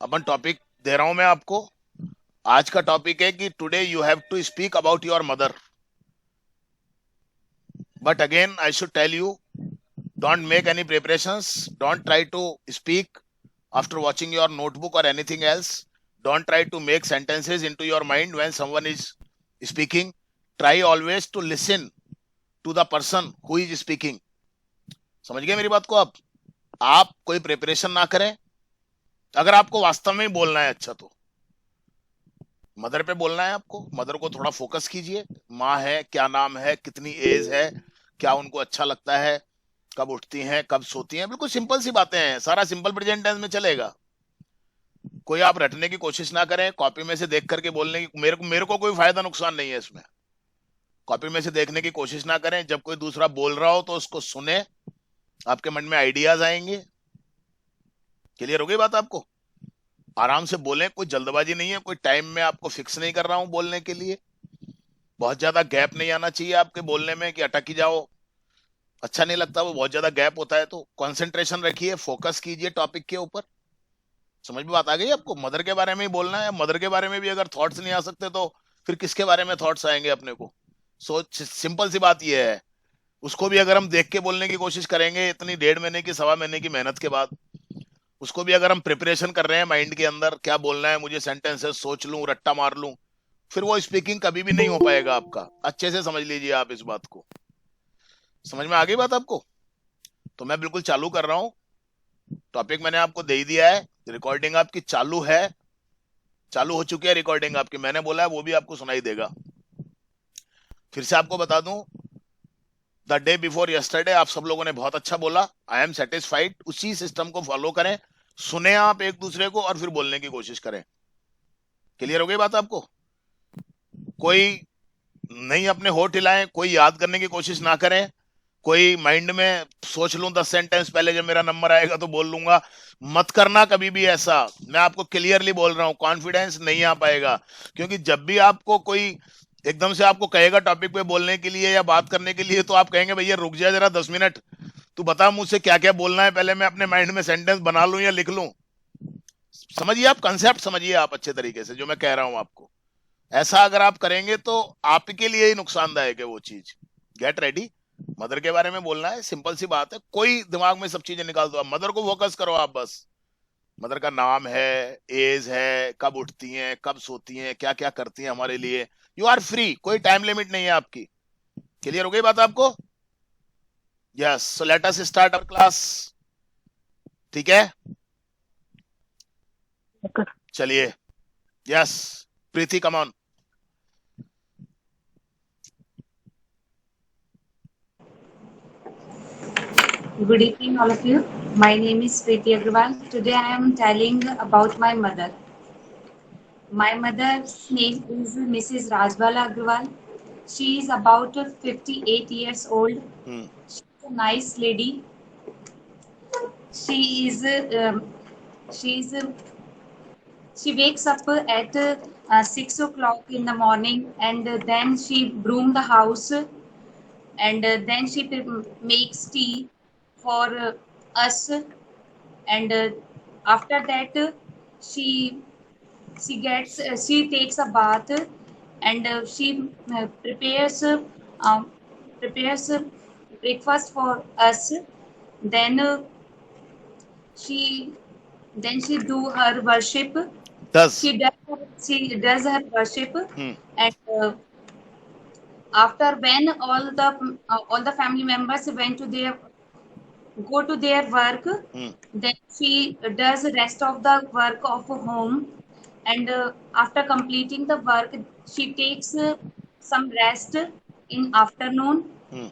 अपन topic दे रहा हूं मैं आपको। आज का टॉपिक है कि today you have to speak about your mother. But again I should tell you, don't make any preparations, don't try to speak after watching your notebook or anything else. Don't try to make sentences into your mind when someone is speaking. Try always to listen to the person who is speaking. समझ गए मेरी बात को? आप कोई preparation ना करें। अगर आपको वास्तव में ही बोलना है अच्छा, तो मदर पे बोलना है आपको। मदर को थोड़ा फोकस कीजिए। माँ है, क्या नाम है, कितनी एज है, क्या उनको अच्छा लगता है, कब उठती हैं, कब सोती हैं। बिल्कुल सिंपल सी बातें हैं, सारा सिंपल प्रेजेंट टेंस में चलेगा। कोई आप रटने की कोशिश ना करें, कॉपी में से देख करके बोलने की। मेरे को कोई फायदा नुकसान नहीं है इसमें। कॉपी में से देखने की कोशिश ना करें। जब कोई दूसरा बोल रहा हो तो उसको सुने, आपके मन में आइडियाज आएंगे। क्लियर हो गई बात आपको? आराम से बोलें, कोई जल्दबाजी नहीं है, कोई टाइम में आपको फिक्स नहीं कर रहा हूं बोलने के लिए। बहुत ज्यादा गैप नहीं आना चाहिए आपके बोलने में कि अटक ही जाओ, अच्छा नहीं लगता वो बहुत ज्यादा गैप होता है। तो कंसंट्रेशन रखिए, फोकस कीजिए टॉपिक के ऊपर। समझ में बात आ गई आपको? मदर के बारे में ही बोलना है। मदर के बारे में भी अगर थॉट्स नहीं आ सकते तो फिर किसके बारे में थॉट्स आएंगे अपने को? सोच, सिंपल सी बात यह है। उसको भी अगर हम देख के बोलने की कोशिश करेंगे इतनी 1.5 महीने की, 1.25 महीने की मेहनत के बाद, उसको भी अगर हम प्रिपरेशन कर रहे हैं माइंड के अंदर, क्या बोलना है मुझे, सेंटेंसेस सोच लूं, रट्टा मार लूं, फिर वो स्पीकिंग कभी भी नहीं हो पाएगा आपका। अच्छे से समझ लीजिए आप इस बात को। समझ में आ गई बात आपको? तो मैं बिल्कुल चालू कर रहा हूं। टॉपिक मैंने आपको दे ही दिया है। रिकॉर्डिंग आपकी चालू है, चालू हो चुकी है रिकॉर्डिंग आपकी। मैंने बोला है वो भी आपको सुनाई देगा। फिर से आपको बता दूं, द डे बिफोर यस्टरडे आप सब लोगों ने बहुत अच्छा बोला। I am satisfied. उसी सिस्टम को फॉलो करें। सुने आप एक दूसरे को और फिर बोलने की कोशिश करें। क्लियर हो गई बात आपको? कोई नहीं अपने होठ हिलाएं, कोई याद करने की कोशिश ना करें, कोई माइंड में सोच लूं 10 सेंटेंस पहले जब मेरा नंबर आएगा तो बोल लूंगा। मत करना कभी भी ऐसा। मैं आपको क्लियरली बोल रहा हूं, कॉन्फिडेंस नहीं आ पाएगा। क्योंकि जब भी आपको कोई एकदम से आपको कहेगा टॉपिक पे बोलने के लिए या बात करने के लिए, तो आप कहेंगे भैया रुक जा जरा 10 मिनट, तू बता मुझसे क्या क्या बोलना है, पहले मैं अपने माइंड में सेंटेंस बना लूं या लिख लूं। समझिए आप, कंसेप्ट समझिए आप अच्छे तरीके से जो मैं कह रहा हूं आपको। ऐसा अगर आप करेंगे तो आपके लिए ही नुकसानदायक है वो चीज। Get ready. मदर के बारे में बोलना है, सिंपल सी बात है। कोई दिमाग में सब चीजें निकाल दो, आप मदर को फोकस करो आप बस। मदर का नाम है, एज है, कब उठती हैं, कब सोती हैं, क्या क्या करती हैं हमारे लिए। यू आर फ्री, कोई टाइम लिमिट नहीं है आपकी। क्लियर हो गई बात आपको? Yes, so let us start our class. ठीक है, चलिए। Yes, Preeti come on. Good evening, all of you. My name is Preeti Agrawal. Today I am telling about my mother. My mother's name is Mrs. Rajbala Agrawal. She is about 58 years old. Hmm. She's a nice lady. She is she is she wakes up at 6 o'clock in the morning, and then she broom the house, and then she makes tea for us, and after that she she takes a bath, and she um, prepares breakfast for us. Then she she do her worship. 10। She does her worship, hmm. and after when all the family members went to their go to their work, hmm. then she does the rest of the work of home, and after completing the work, she takes some rest in afternoon. Hmm.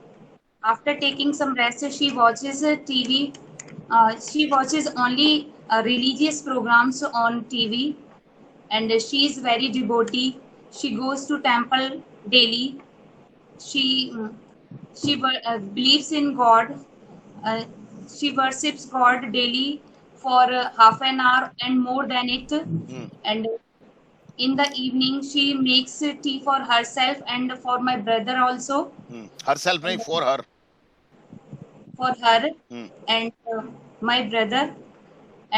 After taking some rest, she watches TV. She watches only religious programs on TV, and she is very devotee. She goes to temple daily. She believes in God. uh, she worships God daily for half an hour and more than it. Hmm. And in the evening, she makes tea for herself and for my brother also, her self नहीं, and for her. for her hmm. and my brother.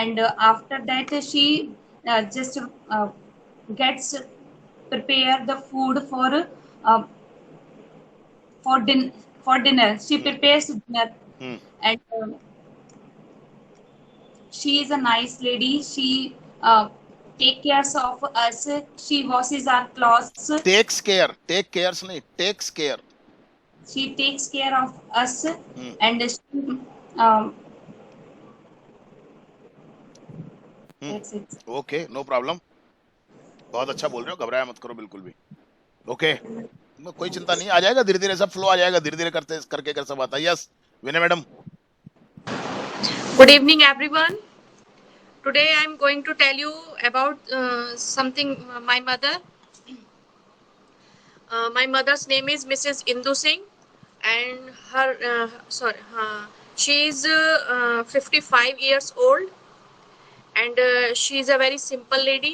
and after that she just gets prepare the food uh, for din- for dinner. She Hmm. prepares dinner, Hmm. and she is a nice lady. She take cares of us. She washes our clothes. Takes care. Take cares नहीं. Takes care. She takes care of us, Hmm. and she, um, Hmm. that's it. Okay, no problem. बहुत अच्छा बोल रहे हो, घबराया मत करो बिल्कुल भी. ओके, कोई चिंता नहीं, आ जाएगा धीरे धीरे, सब फ्लो आ जाएगा धीरे धीरे, करते करके कर सब आता है. Yes Vinay madam. Good evening, everyone. Today I am going to tell you about something. My mother. My mother's name is Mrs. Indu Singh, and she is 55 years old, and she is a very simple lady.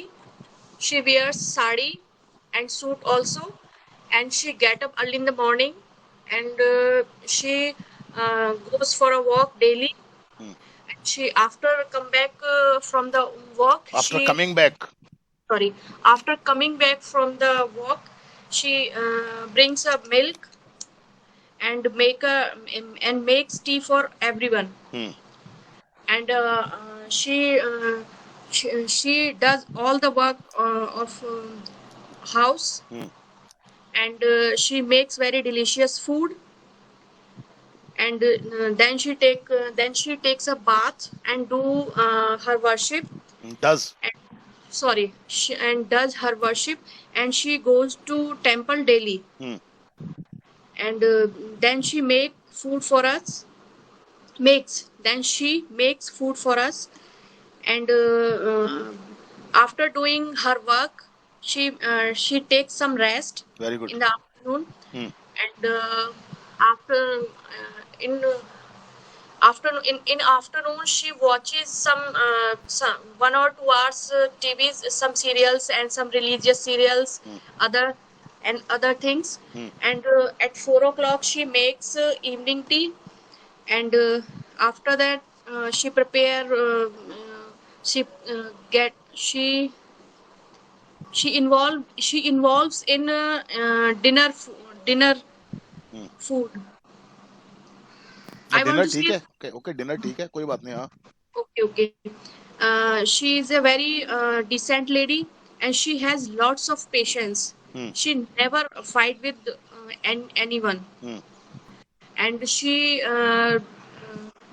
She wears sari and suit also, and she get up early in the morning, and she goes for a walk daily. Hmm. She after come back from the walk, after coming back. after coming back from the walk, she brings a milk and makes tea for everyone. And she does all the work of house, and she makes very delicious food. And then she takes a bath and do her worship. Does. And does her worship, and she goes to temple daily. And then she make food for us makes then she makes food for us. And after doing her work, she takes some rest very good. in the afternoon. And after in in afternoon, she watches some 1 or 2 hours TVs, some serials and some religious serials, other other things. And at 4 o'clock she makes evening tea. And after that she prepare she get she involves in dinner food. I want dinner to ठीक say. है. Okay okay, dinner ठीक है, कोई बात नहीं. हाँ. Okay. She is a very decent lady, and she has lots of patience. She never fight with anyone, and she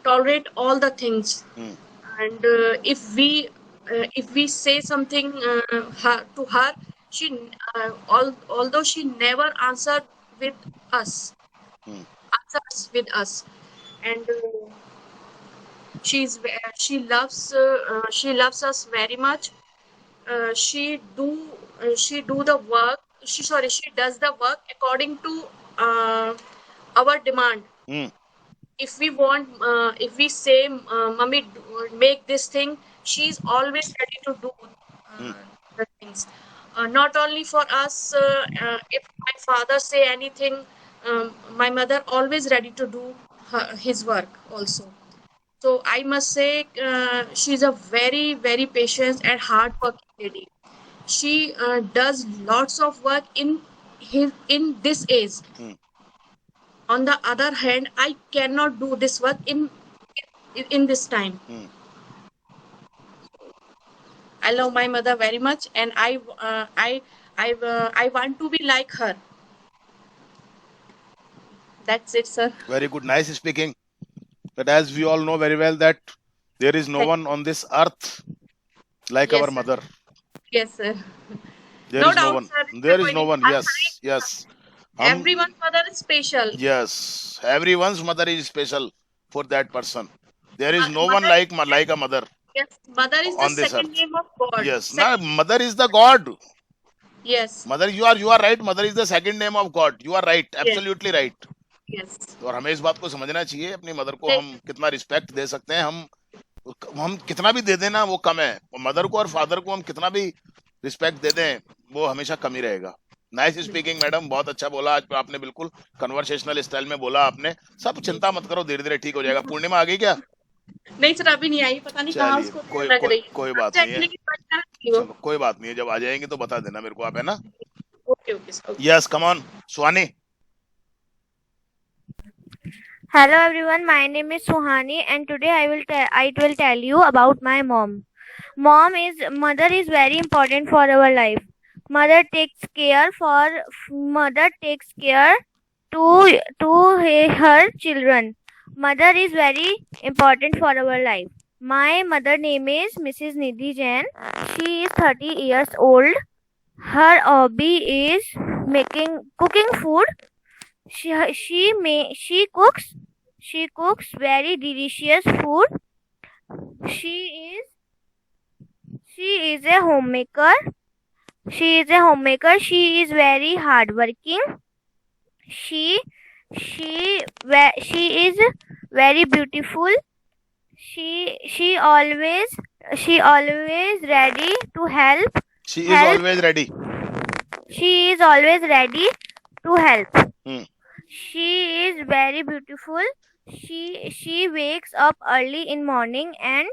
tolerate all the things. And if we say something to her, she although she never with us answers with us. And she loves us very much. She do the work. She does the work according to uh, our demand. If we want, if we say, "Mummy, make this thing," she's always ready to do the things. Not only for us. If my father say anything, my mother always ready to do his work also. So I must say, she's a very, very patient and hardworking lady. She does lots of work in this age. On the other hand, I cannot do this work in this time. I love my mother very much, and I want to be like her. That's it, sir. Very good, nice speaking. But as we all know very well that there is no one on this earth like Yes, our sir. mother. Yes, sir. There No is no doubt, one. sir. There is no one. Yes, yes. हम Everyone's mother is special. yes. Everyone's mother is special for that person. There is no one Mother, like a mother yes, mother is the on this second earth. name of God. Yes. Now mother is the God. Yes. Mother, you are right. Mother is the second name of God. You are right. Yes. Absolutely right. Yes. और हमें इस बात को समझना चाहिए, अपनी mother को Yes. हम कितना रिस्पेक्ट दे सकते हैं. हम कितना भी दे देना वो कम है. मदर को और फादर को हम कितना भी रिस्पेक्ट दे दें वो हमेशा कम ही रहेगा. नाइस स्पीकिंग मैडम, बहुत अच्छा बोला आज आपने, बिल्कुल कन्वर्सेशनल स्टाइल में बोला आपने. सब चिंता मत करो, धीरे धीरे ठीक हो जाएगा. पूर्णिमा आ गई क्या? नहीं सर अभी नहीं आई, पता नहीं कहाँ चलिए उसको कोई लग कोई रही है। कोई आप बात नहीं है, चैट की बात कर रही हो। चलो कोई बात नहीं है, जब आ जाएंगे तो बता देना मेरे को आप, है ना। Okay okay sir okay. Yes come on Suhani. Hello everyone, my name is Suhani and today I will tell you about my mom. Mother is very important for our life. Mother takes care to her children. Mother is very important for our life. My mother name is Mrs. Nidhi Jain. She is 30 years old. Her hobby is cooking food. She cooks very delicious food. She is a homemaker. She is very hardworking. She is very beautiful. She always ready to help. She is Help. Always ready. She is always ready to help. Hmm. She is very beautiful. She wakes up early in morning and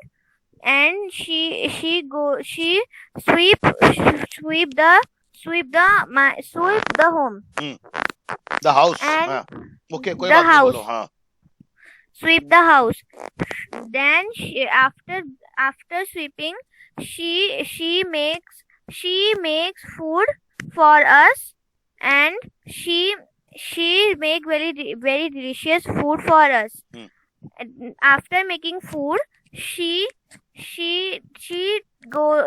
she sweep the home the house. And हाँ okay कोई the बात नहीं, house. बोलो हाँ। sweep the house. Then after sweeping she makes food for us and she make very delicious food for us. Hmm. And after making food she go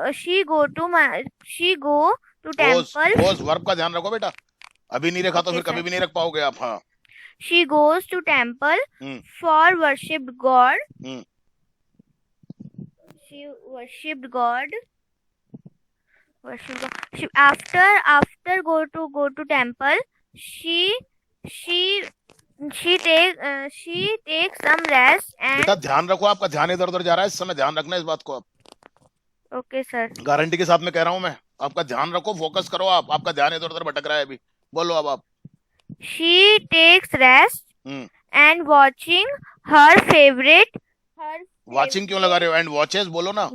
to temple. रोज verb का ध्यान रखो बेटा, अभी नहीं रखा तो Okay, फिर कभी sir. भी नहीं रख पाओगे आप। हाँ She goes to temple Hmm. for worshipped God. Hmm. She worshipped God. She, after go to temple, she takes some rest बेटा and ध्यान रखो, आपका ध्यान इधर उधर जा रहा है इस समय, ध्यान रखना इस बात को आप, okay sir. गारंटी के साथ में कह रहा हूँ मैं। आपका ध्यान रखो, फोकस करो आप, आपका ध्यान इधर उधर भटक रहा है अभी। बोलो अब आप। She takes rest hmm, and watching her favorite watching क्यों लगा रहे हो? एंड वॉचेस बोलो ना।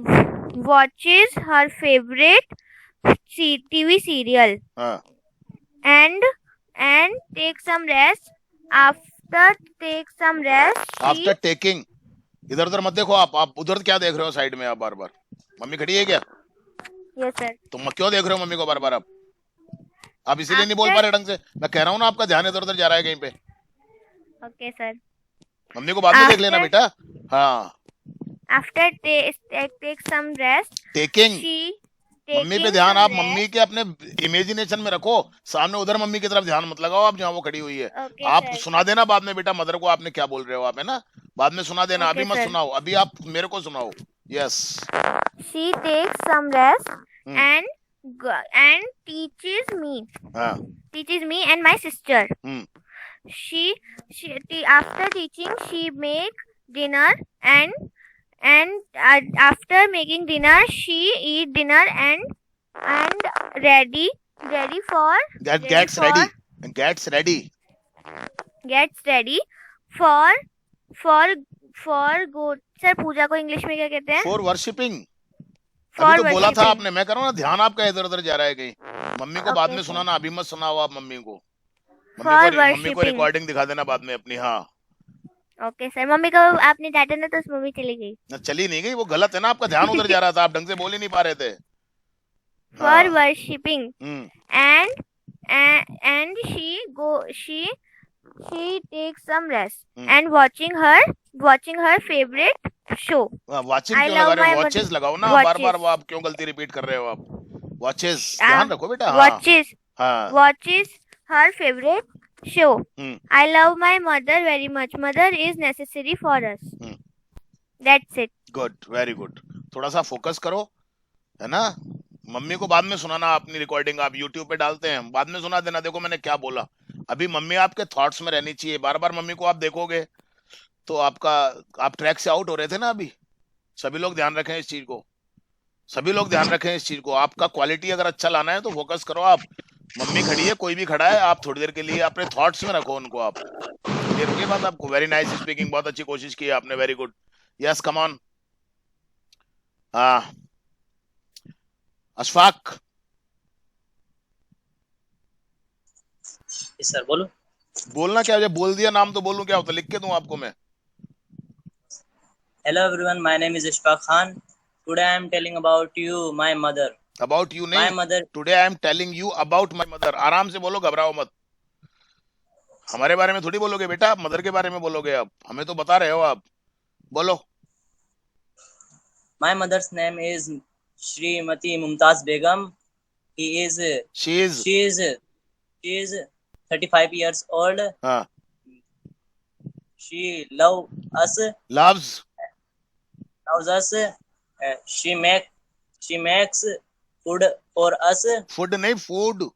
watches her favorite TV serial हाँ and take some rest. After take some rest, after taking, इधर उधर मत देखो आप उधर क्या देख रहे हो साइड में आप बार बार? मम्मी खड़ी है क्या? yes sir. तुम क्यों देख रहे हो मम्मी को बार बार आप इसीलिए नहीं बोल पा रहे ढंग से। मैं कह रहा हूँ ना आपका ध्यान इधर उधर जा रहा है कहीं पे। Okay sir. मम्मी को बाद में देख लेना बेटा। हाँ After take some rest, taking, she mummy पे taking ध्यान some आप rest. मम्मी के अपने इमेजिनेशन में रखो, सामने उधर मम्मी की तरफ ध्यान मत लगाओ आप जहाँ वो खड़ी हुई है। Okay आप sir. सुना देना बाद में बेटा मदर को आपने क्या बोल रहे हो आप, है ना, बाद में सुना देना। Okay, अभी मत sir. सुनाओ, अभी आप मेरे को सुनाओ। Yes She takes some rest Hmm. and teaches me and my sister. Hmm. After teaching she make dinner and after making dinner she eat dinner and ready for gets ready for go. Sir Pooja को English में क्या कहते हैं? For worshipping. For अभी तो बोला था worshipping. आपने, मैं कह रहा हूँ ना ध्यान आपका इधर उधर जा रहा है कहीं। मम्मी को बाद Okay, में sir. सुनाना, अभी मत सुनाओ आप मम्मी को। For मम्मी को worshipping. रिकॉर्डिंग दिखा देना बाद में अपनी। हाँ ओके सर. मम्मी को आपने डांटा ना तो उस मम्मी चली गई. ना, चली नहीं गई, वो गलत है ना, आपका ध्यान उधर जा रहा था, आप ढंग से बोल ही नहीं पा रहे थे। For हाँ। worshipping hmm, and she takes some rest Hmm. and watching her favorite show. Watching I क्यों love लगा रहे हो? my वॉचेस लगाओ ना, watches. बार बार वो आप क्यों गलती रिपीट कर रहे हो आप? वॉचेस Ah, ध्यान रखो बेटा। हाँ हाँ watches her favorite show. Hmm. I love my mother very much. Mother is necessary for us. Hmm. That's it. Good, very good. थोड़ा सा फोकस करो, है ना। मम्मी को बाद में सुनाना, अपनी रिकॉर्डिंग आप यूट्यूब पे डालते हैं, बाद में सुना देना, देखो मैंने क्या बोला। अभी मम्मी आपके थॉट्स में रहनी चाहिए। बार बार मम्मी को आप देखोगे तो आप ट्रैक से आउट हो रहे थे ना अभी। सभी लोग ध्यान रखें इस चीज को, सभी लोग ध्यान रखें इस चीज को। आपका क्वालिटी अगर अच्छा लाना है तो फोकस करो आप। मम्मी खड़ी है, कोई भी खड़ा है, आप थोड़ी देर के लिए अपने थॉट्स में रखो उनको आप। क्लियर हो गई बात आपको? वेरी नाइस स्पीकिंग, बहुत अच्छी कोशिश की है आपने, very good. Yes, come on. Ashfaq. Sir बोलो. बोलना क्या है? बोल दिया नाम तो बोलूं क्या होता? लिख के दूं आपको मैं? Hello everyone, my name is Ishfaq Khan. Today I am telling about you my mother. About you My नहीं. mother. Today I am telling you about my mother. आराम से बोलो, घबराओ मत. हमारे बारे में थोड़ी बोलोगे बेटा, आप मदर के बारे में बोलोगे. आप हमें तो बता रहे हो. आप बोलो. My mother's name is Shrimati Mumtaz Begum. She is 35 years old. हाँ. She loves Loves. us. She makes food for us. Food नहीं, फूड.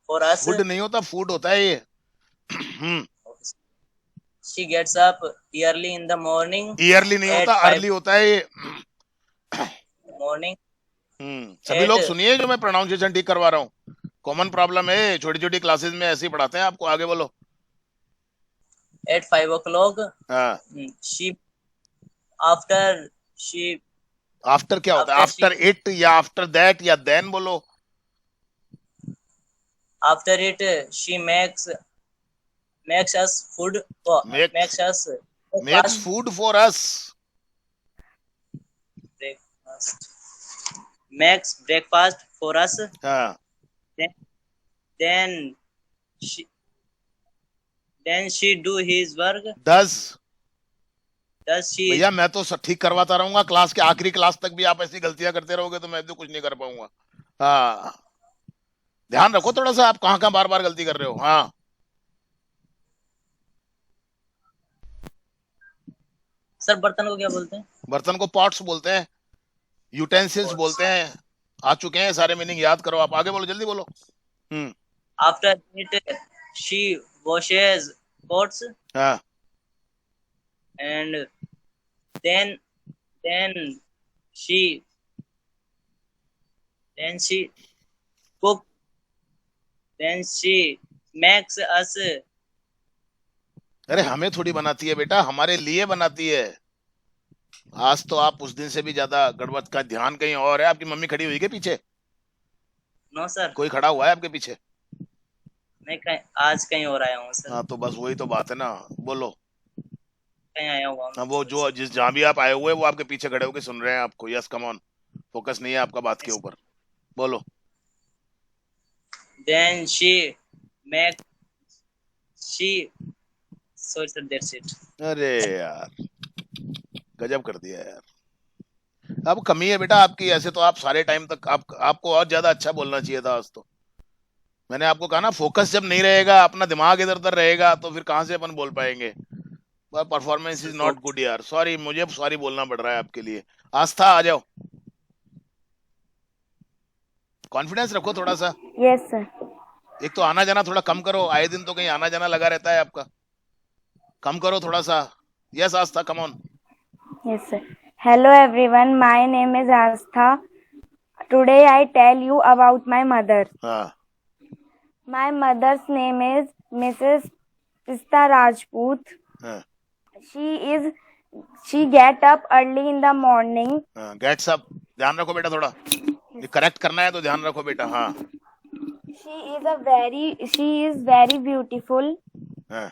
For us. फूड नहीं होता, फूड होता है ये. She gets up early in the morning. Yearly नहीं होता, early होता है ये. Morning. सभी लोग सुनिए जो मैं प्रोनाउंसिएशन ठीक करवा रहा हूँ. कॉमन प्रॉब्लम है, छोटी छोटी क्लासेस में ऐसे ही पढ़ाते हैं आपको. आगे बोलो. At 5 o'clock. हाँ. आफ्टर क्या होता है? आफ्टर इट या आफ्टर दैट या देन बोलो. After it, she makes us food. Makes food for us. Breakfast. Makes breakfast for us. हाँ. Then she do his work. Does she? भैया मैं तो सब ठीक करवाता रहूंगा. क्लास के आखिरी क्लास तक भी आप ऐसी गलतियां करते रहोगे तो मैं तो कुछ नहीं कर पाऊंगा. हाँ. ध्यान रखो थोड़ा सा, आप कहाँ बार बार गलती कर रहे हो. हाँ. सर बर्तन को क्या बोलते हैं? बर्तन को पॉट्स बोलते हैं, यूटेंसिल्स बोलते हैं. आ चुके हैं सारे मीनिंग, याद करो. आप आगे बोलो, जल्दी बोलो. After it, she washes pots. हाँ. And then she cook. Then she makes us. अरे हमें थोड़ी बनाती है बेटा, हमारे लिए बनाती है. आज तो आप उस दिन से भी ज्यादा गड़बड़ का ध्यान कहीं और है. आपकी मम्मी खड़ी हुई के पीछे? No sir. कोई खड़ा हुआ है आपके पीछे? नहीं, आज कहीं और आया हूँ सर. हाँ तो बस वही तो बात है ना. बोलो. कहीं आया हुआ. हाँ, वो जो जहाँ भी आप आए हुए वो आपके पीछे खड़े होके सुन रहे हैं आपको. Yes come on. फोकस नहीं है आपका बात के ऊपर. बोलो. Then sorry sir, that's it. अरे यार गजब कर दिया यार. अब कमी है बेटा आपकी. ऐसे तो आप सारे टाइम तक आपको और ज्यादा अच्छा बोलना चाहिए था. आज तो मैंने आपको कहा ना, फोकस जब नहीं रहेगा, अपना दिमाग इधर उधर रहेगा तो फिर कहाँ से अपन बोल पाएंगे. परफॉर्मेंस इज नॉट गुड यार. सॉरी, मुझे सॉरी बोलना पड़ रहा है आपके लिए. आस्था आ जाओ. कॉन्फिडेंस रखो थोड़ा सा. Yes sir. एक तो आना जाना थोड़ा कम करो. आए दिन तो कहीं आना जाना लगा रहता है आपका. कम करो थोड़ा सा. Yes Aastha, come on. Yes sir. Hello everyone, my name is Aastha. Today I tell you about my mother. हाँ. My mother's name is Mrs. Pista Rajput. हाँ. She get up early in the morning. हाँ. Gets up. ध्यान रखो बेटा थोड़ा. ये correct करना है तो ध्यान रखो बेटा. हाँ. She is very beautiful. हाँ.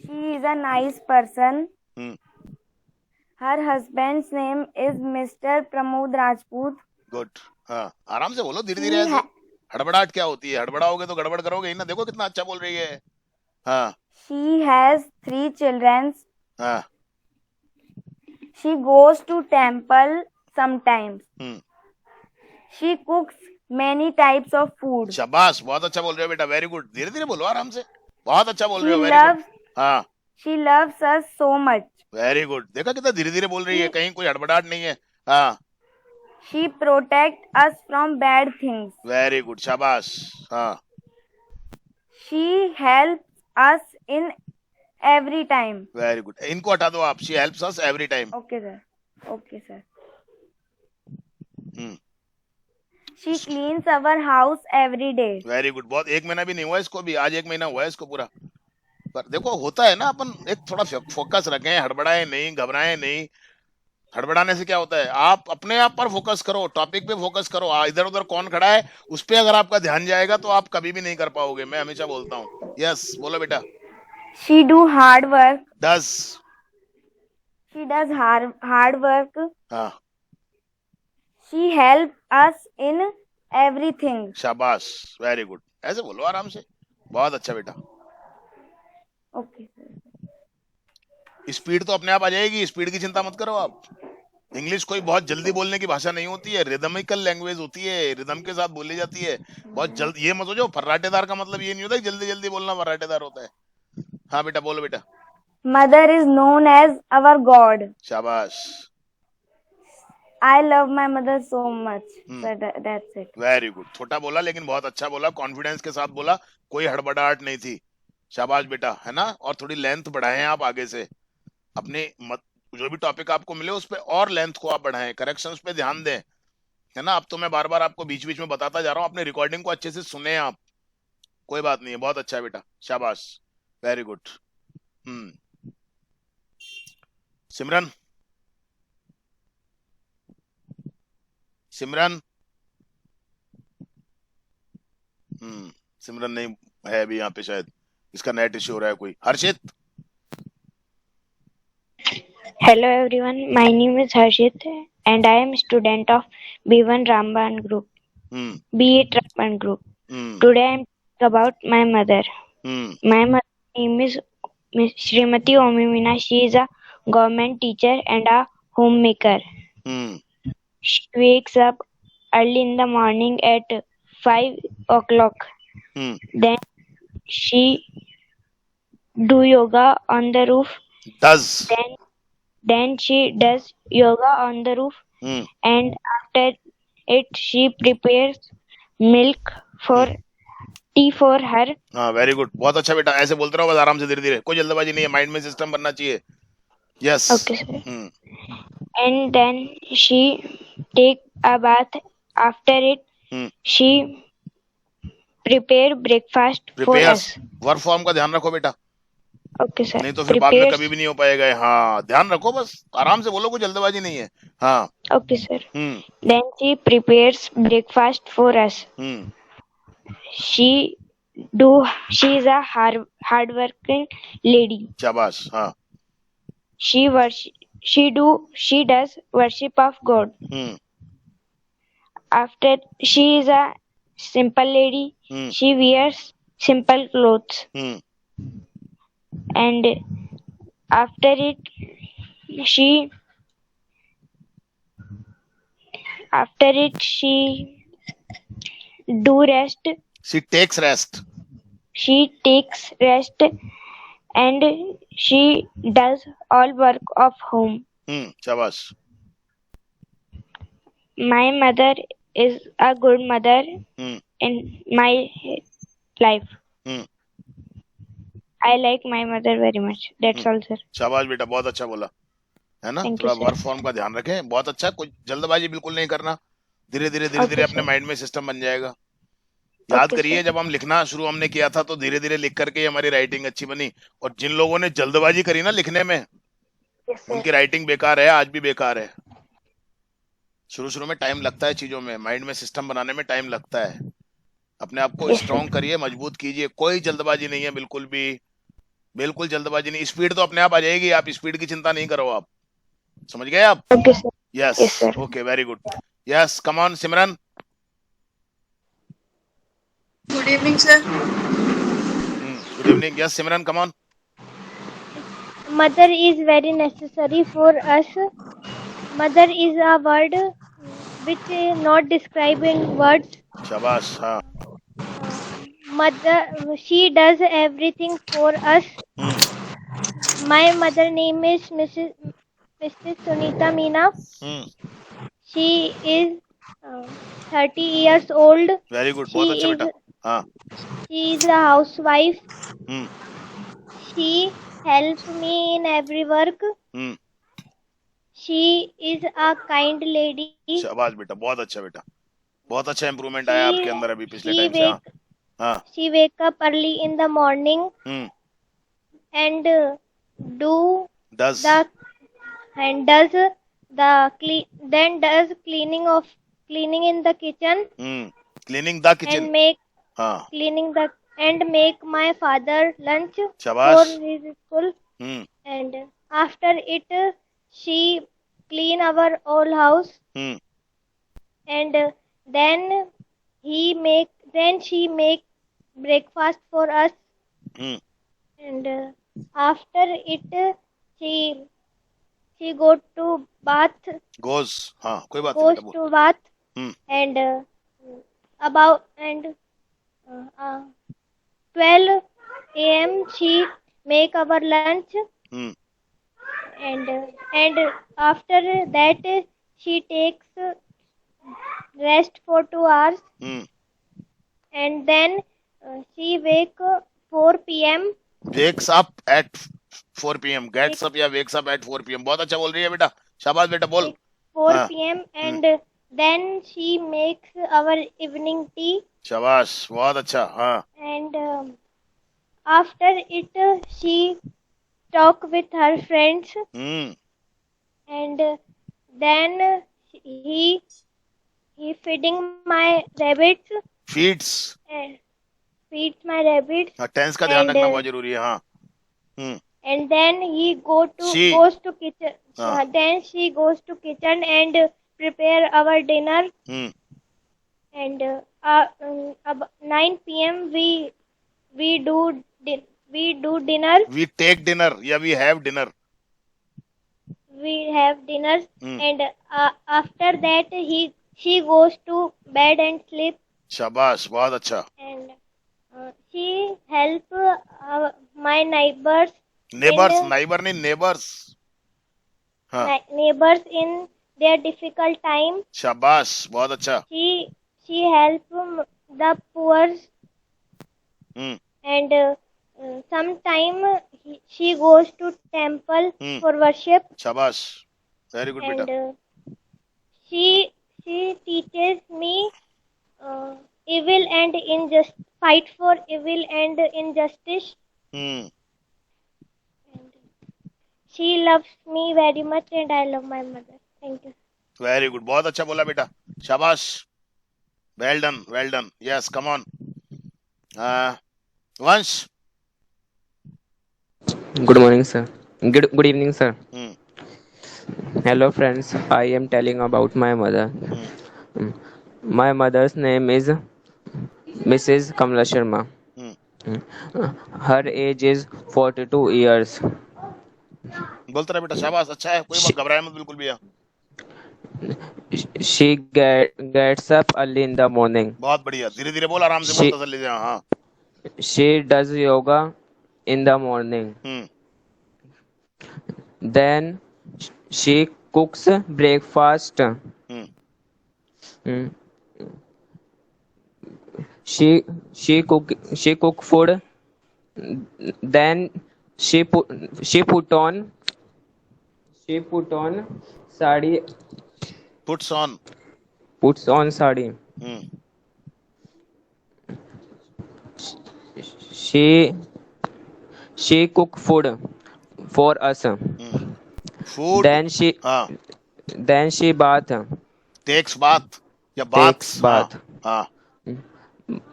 She is a nice person. Her husband's name is Mr. Pramod Rajput. Good. हाँ. आराम से बोलो, धीरे धीरे. ऐसे हड़बड़ाहट क्या होती है? हड़बड़ाओगे तो गड़बड़ करोगे ही ना. देखो कितना अच्छा बोल रही है. हाँ. She has 3 children. हाँ. She goes to temple sometimes. She cooks many types of food. शाबाश, बहुत अच्छा बोल रहे हो बेटा. Very good. धीरे धीरे बोलो, आराम से. बहुत अच्छा बोल रहे हो. Very good. हाँ. She loves us so much. Very good. देखा कितना धीरे धीरे बोल रही है, कहीं कोई हड़बड़ाहट नहीं है. हाँ. She protects us from bad things. Very good. शाबाश. हाँ. She helps us in every time. Very good. इनको हटा दो आप. She helps us every time. Okay sir. Okay sir. She cleans our house every day. Very good. बहुत. 1 महीना भी नहीं हुआ इसको भी. आज 1 महीना हुआ है इसको पूरा. पर देखो होता है ना, अपन एक थोड़ा फोकस रखें, हड़बड़ाए नहीं, घबराए नहीं। हड़बड़ाने से क्या होता है, आप अपने आप पर फोकस करो, टॉपिक पे फोकस करो। इधर उधर कौन खड़ा है उस पे अगर आपका ध्यान जाएगा तो आप कभी भी नहीं कर पाओगे, मैं हमेशा बोलता हूँ। यस, बोलो बेटा। She do hard work. Does. She does hard work. हाँ, She help us in everything. शाबाश, वेरी गुड। ऐसे बोलो आराम से, बहुत अच्छा बेटा। Okay. स्पीड तो अपने आप आ जाएगी, स्पीड की चिंता मत करो आप। इंग्लिश कोई बहुत जल्दी बोलने की भाषा नहीं होती है, रिदमिकल लैंग्वेज होती है, रिदम के साथ बोली जाती है। बहुत जल्द ये मत हो जाओ फर्राटेदार, का मतलब ये नहीं होता कि जल्दी जल्दी बोलना फर्राटेदार होता है। हाँ बेटा, बोलो बेटा। Mother is known as our God. शाबाश, I love my mother so much. So that's it. Very good. छोटा बोला लेकिन बहुत अच्छा बोला, कॉन्फिडेंस के साथ बोला, कोई हड़बड़ाहट नहीं थी। शाबाश बेटा, है ना। और थोड़ी लेंथ बढ़ाएं आप आगे से, अपने जो भी टॉपिक आपको मिले उस पे और लेंथ को आप बढ़ाएं, करेक्शंस पे ध्यान दें, है ना। अब तो मैं बार बार आपको बीच बीच में बताता जा रहा हूँ, अपने रिकॉर्डिंग को अच्छे से सुने आप। कोई बात नहीं है, बहुत अच्छा है बेटा, शाबाश, वेरी गुड। सिमरन, सिमरन, सिमरन नहीं है अभी यहाँ पे, शायद इसका नेट इश्यू हो रहा है कोई। हर्षित। Hello everyone, my name is Harshit and I am student of B1 Ramban Group, B8 Ramban Group. Today I am talking about my mother. My mother name is Miss Srimati Omi Meena. She is a government teacher and a homemaker. She wakes up early in the morning at 5 o'clock. Then she do yoga on the roof. Then she does yoga on the roof, and after it she prepares milk for tea for her. हाँ, very good, बहुत अच्छा बेटा। ऐसे बोलते रहो बस, आराम से, धीरे धीरे, कोई जल्दबाजी नहीं है, माइंड में सिस्टम बनना चाहिए। Yes. Okay, sir. And then she take a bath. After it, she prepare breakfast for us. Verb form का ध्यान रखो बेटा, Okay, sir. नहीं तो फिर बाद में कभी भी नहीं हो पाएगा। हाँ, ध्यान रखो, बस आराम से बोलो, कोई जल्दबाजी नहीं है। हाँ। Okay, sir. Then she prepares breakfast for us. She is a hardworking lady. शाबाश। हाँ। She does worship of God. After, she is a simple lady. She wears simple clothes. And after it, she do rest. She takes rest. She takes rest and she does all work of home. शाबाश। My mother is a good mother in my life. I like my mother very much. That's all, sir. शाबाश बेटा, बहुत अच्छा बोला, है ना। Thank you, थोड़ा sir. Verb form का ध्यान रखें, बहुत अच्छा। कोई जल्दबाजी बिल्कुल नहीं करना, धीरे धीरे धीरे Okay, धीरे sir. अपने माइंड में सिस्टम बन जाएगा। याद Okay, करिए, sir. जब हम लिखना शुरू हमने किया था तो धीरे धीरे लिख करके ही हमारी राइटिंग अच्छी बनी, और जिन लोगों ने जल्दबाजी करी ना लिखने में, Yes, sir. उनकी राइटिंग बेकार है, आज भी बेकार है। शुरू शुरू में टाइम लगता है चीजों में, माइंड में सिस्टम बनाने में टाइम लगता है। अपने आप को Yes, sir. स्ट्रॉन्ग करिए, मजबूत कीजिए, कोई जल्दबाजी नहीं है, बिल्कुल भी, बिल्कुल जल्दबाजी नहीं। स्पीड तो अपने आप आ जाएगी, आप स्पीड की चिंता नहीं करो। आप समझ गए आप? Okay, sir. Yes, Yes, sir. Okay, very good. Yes, come on Simran. Good evening, sir. Good evening. Yes Simran, come on. Mother is very necessary for us. Mother is a word which is not described in words. शाबाश। हाँ। Mother, she does everything for us. My mother name is Mrs. Sunita Meena. She is 30 years old. Very good, बहुत अच्छा बेटा। हाँ। She is a housewife. She helps me in every work. She is a kind lady. शाबाश बेटा, बहुत अच्छा बेटा, बहुत अच्छा इम्प्रूवमेंट आया आपके अंदर अभी पिछले टाइम से। हाँ। She wake up early in the morning. and do Does. the and does the then does cleaning in the kitchen Cleaning the kitchen. and make हाँ. cleaning the and make my father lunch for शाबाश. his school. Hmm. And after it she clean our whole house. Hmm. And then she make breakfast for us. Hmm. And after it she go to bath. Goes. हाँ, कोई बात नहीं Goes बेटा बोल. to bath. And about and 12 a.m. she make our lunch. And after that she takes rest for 2 hours. And then she wake 4 p.m. Wakes up at 4 p.m. Gets up या wakes up at 4 p.m. बहुत अच्छा बोल रही है बेटा. शाबाश बेटा बोल. 4 p.m. and then she makes our evening tea. शाबाश बहुत अच्छा. हाँ. And after it she talk with her friends. And then he feeding my rabbits. Feeds. Feeds my rabbits. Tense का ध्यान रखना बहुत जरूरी है. हाँ. And then he goes to kitchen. Then she goes to kitchen and prepare our dinner. And 9 p.m. we do dinner. We take dinner. Yeah, we have dinner. We have dinner. And after that she goes to bed and sleep. शाबाश बहुत अच्छा. And she help my neighbors. Neighbors हाँ. Neighbors in their difficult time. शाबाश बहुत अच्छा. She help the poor. And sometime she goes to temple for worship. शाबाश. Very good And बेटा. she teaches me evil and injustice. Fight for evil and injustice. And she loves me very much and I love my mother. Thank you. Very good. बहुत अच्छा बोला बेटा. शाबाश. Well done. Well done. Yes, come on. Vansh. Good morning, sir. Good evening, sir. Hello, friends. I am telling about my mother. My mother's name is Mrs. Kamala Sharma. Her age is 42 years. बोलता रहा बेटा. शाबाश. अच्छा है. कोई मत घबराए मत बिल्कुल भी. She gets up early in the morning. बहुत बढ़िया. धीरे धीरे बोल. आराम से बोल. तसल्ली से. हाँ. She does yoga in the morning. Then she cooks breakfast. She cook food. Then she put on sari. Puts on sari. She cook food for us. Food. Then she bath. Takes bath. या baths. Bath. हाँ.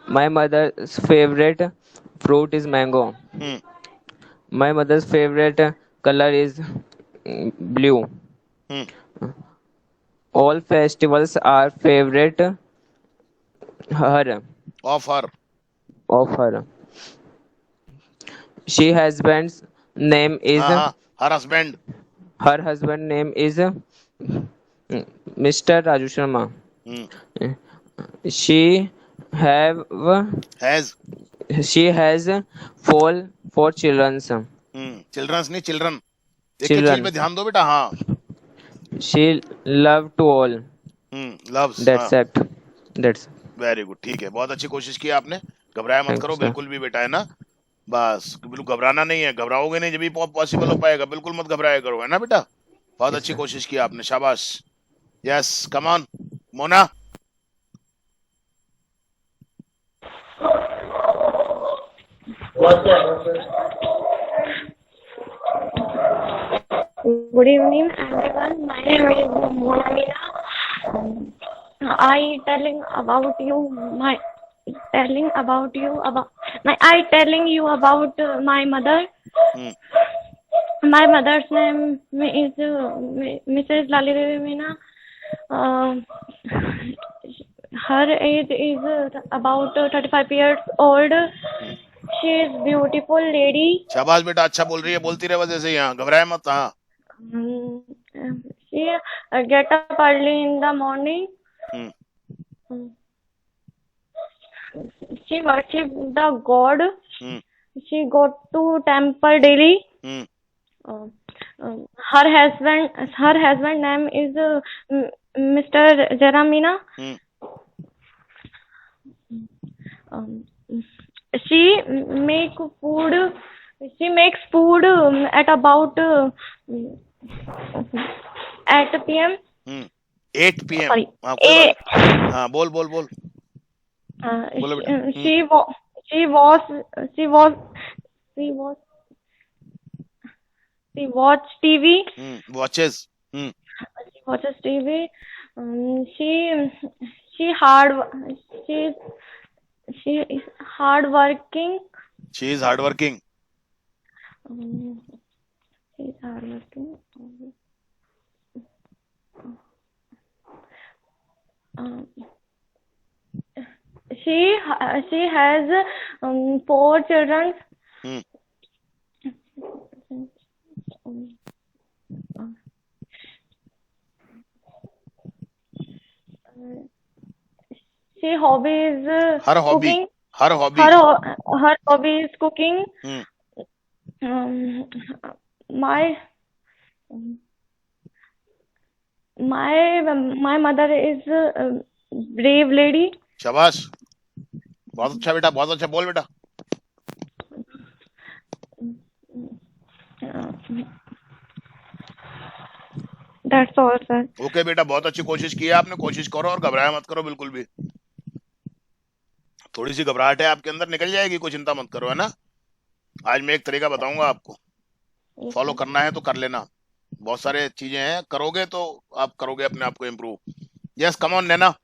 My mother's favorite fruit is mango. My mother's favorite color is blue. All festivals are favorite of her. She husband's name is her husband. Her husband name is Mr. Raju Sharma. She has four children. Children's नहीं children. एक चीज पे ध्यान दो बेटा. हाँ. She love to all. Loves. That's it. That's. Very good. ठीक है. बहुत अच्छी कोशिश की आपने. घबराया मत करो बिल्कुल भी बेटा. है ना. बस बिल्कुल घबराना नहीं है. घबराओगे नहीं जब भी पॉसिबल हो पाएगा. बिल्कुल मत घबराया करो. है ना बेटा. बहुत अच्छी कोशिश की आपने. शाबाश. Yes, come on. Mona. Good evening, everyone. My name is Mona Meena. I telling about you my mother. My mother's name is Mrs. Lalidevi Meena. Her age is about 35 years old. She is beautiful lady. शाबाश बेटा, अच्छा बोल रही है, बोलती रहे बस ऐसे ही, हाँ घबराए मत। हाँ, She get up early in the morning. She worship the God. She go to temple daily. Her husband name is Mr. Jaramina. She makes food at about 8 p.m. 8 p.m. Sorry. हाँ, कोई बात नहीं। हाँ, बोल। बोलो बेटा। She watch TV. Watches. She watches TV. She is hardworking. She is hardworking. She is hardworking. She has 4 children. Her hobby is cooking. Her hobby is cooking. My mother is brave lady. शाबाश, बहुत अच्छा बेटा, बहुत अच्छा, बोल बेटा। That's all, sir. Okay बेटा, बहुत अच्छी कोशिश की है आपने, कोशिश करो और घबराया मत करो बिल्कुल भी। थोड़ी सी घबराहट है आपके अंदर, निकल जाएगी, कोई चिंता मत करो, है ना। आज मैं एक तरीका बताऊंगा आपको, फॉलो करना है तो कर लेना। बहुत सारे चीजें हैं, करोगे तो आप करोगे अपने आप को improve. Yes, come on Naina.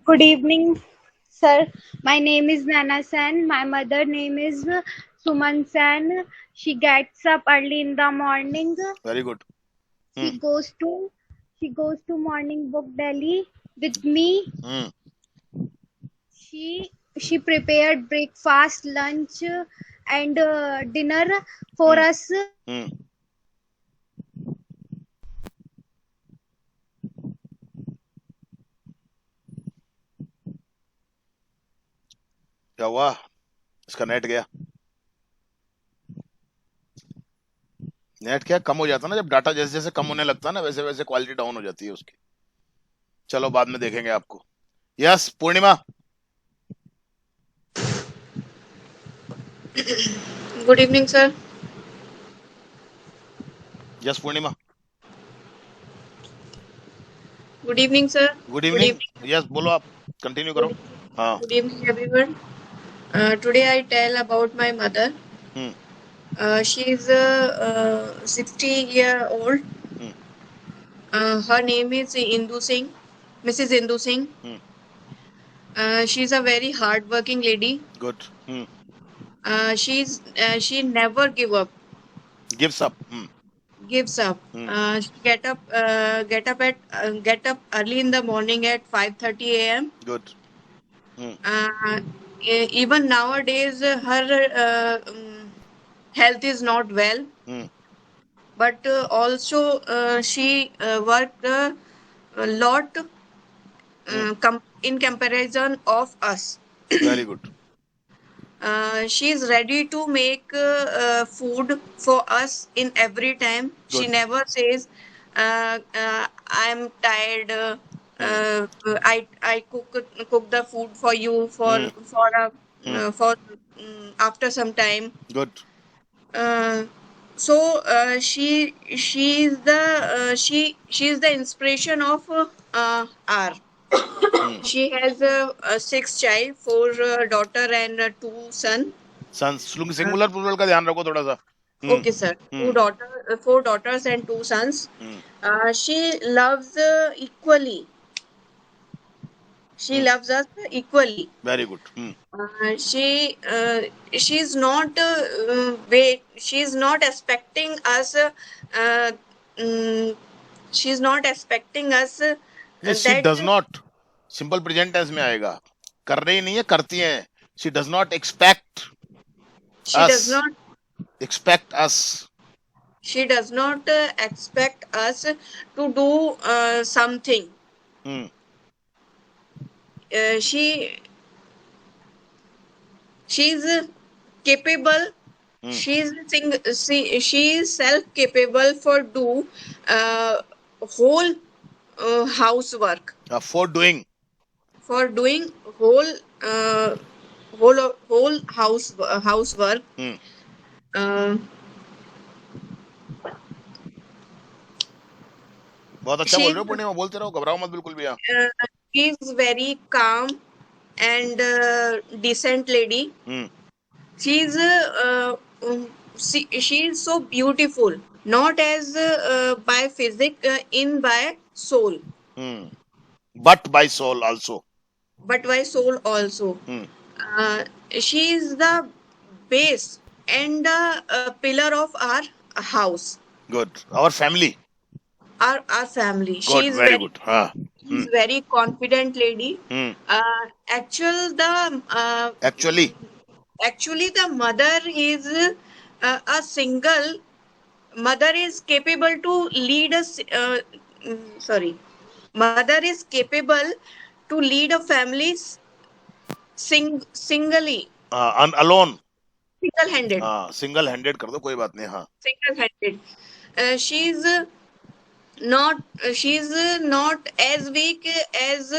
Good evening, sir. My name is Nana Sen. My mother name is Suman Sen. She gets up early in the morning. Very good. She goes to morning book Delhi with me. She prepared breakfast, lunch, and dinner for us. क्या हुआ? इसका net गया। Net क्या कम हो जाता ना, जब data जैसे जैसे कम होने लगता है ना, वैसे वैसे क्वालिटी डाउन हो जाती है उसकी। चलो बाद में देखेंगे आपको। यस, पूर्णिमा। Good evening, sir. यस पूर्णिमा। Good evening, sir. Good evening. Yes, बोलो आप, कंटिन्यू करो। हाँ। Good evening, everyone. Today I tell about my mother. She is 60-year-old. Her name is Indu Singh, Mrs. Indu Singh. She is a very hard-working lady. Good. She never give up. Gives up. Gives up. She get up early in the morning at 5:30 a.m. Good. Even nowadays, her health is not well. But also she worked a lot in comparison of us. Very good. She is ready to make food for us in every time. Good. She never says, "I'm tired. I cook the food for you for after some time." Good. So she is the inspiration of R. She has 6 child, 4 daughter and 2 son. Singular plural का ध्यान रखो थोड़ा सा। Okay, sir. 2 daughter, 4 daughters and 2 sons. She loves equally. She loves us equally. Very good. She's not she's not expecting us she's not expecting us she does not. Simple present tense में आएगा. कर रही नहीं है, करती हैं. She does not expect she us. does not expect us. She does not expect us to do something. She's capable. She is self capable for do whole housework. For doing whole housework. बहुत अच्छा बोल रहे हो पूर्णिमा, बोलते रहो, घबराओ मत बिल्कुल भी. She is very calm and decent lady. She is so beautiful, not as by physics, in by soul. But by soul also. She is the base and the pillar of our house. Good. Our family. Our family. Good. She is very good. She's very confident lady. Actually, the mother is a single. Mother is capable to lead us. Mother is capable to lead a family singly. Alone. Single-handed. Single-handed कर दो, कोई बात नहीं. Single-handed. She's not as weak as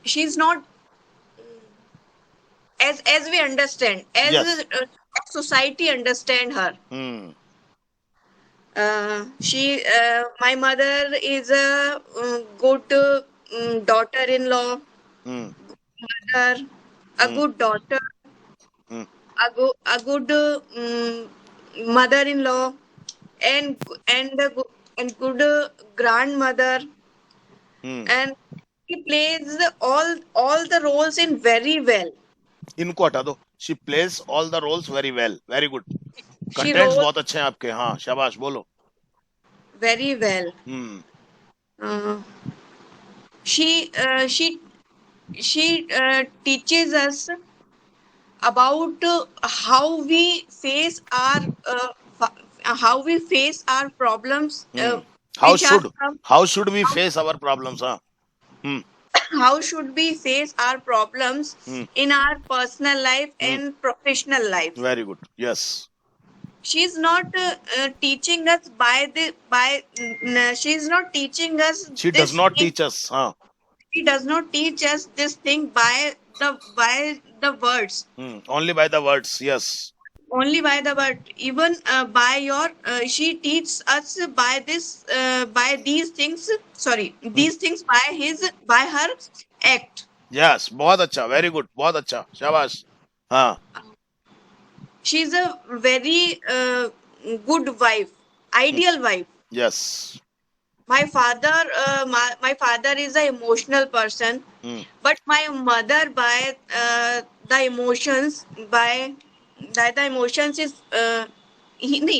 she's not as we understand, as Yes. Society understand her. My mother is a good daughter-in-law, mother, a good daughter, a good mother-in-law, and good grandmother, and she plays all the roles in very well. इनको हटा दो. She plays all the roles very well. Very good. She Contents rolls बहुत अच्छे हैं आपके. हाँ, शाबाश, बोलो. very well. She teaches us about how we face our problems. How which are should from- how should we face our problems? how should we face our problems in our personal life and professional life. Very good. Yes. She's not teaching us she's not teaching us She this does not thing. teach us. She does not teach us this thing by the words. Only by the words. Yes. Only by the word. Even by your she teaches us by this by these things. Sorry, these things by her act. Yes. बहुत अच्छा. Very good. बहुत अच्छा. शाबाश. हाँ. She's a very good wife, ideal wife. Yes. My father is an emotional person, but my mother by the emotions is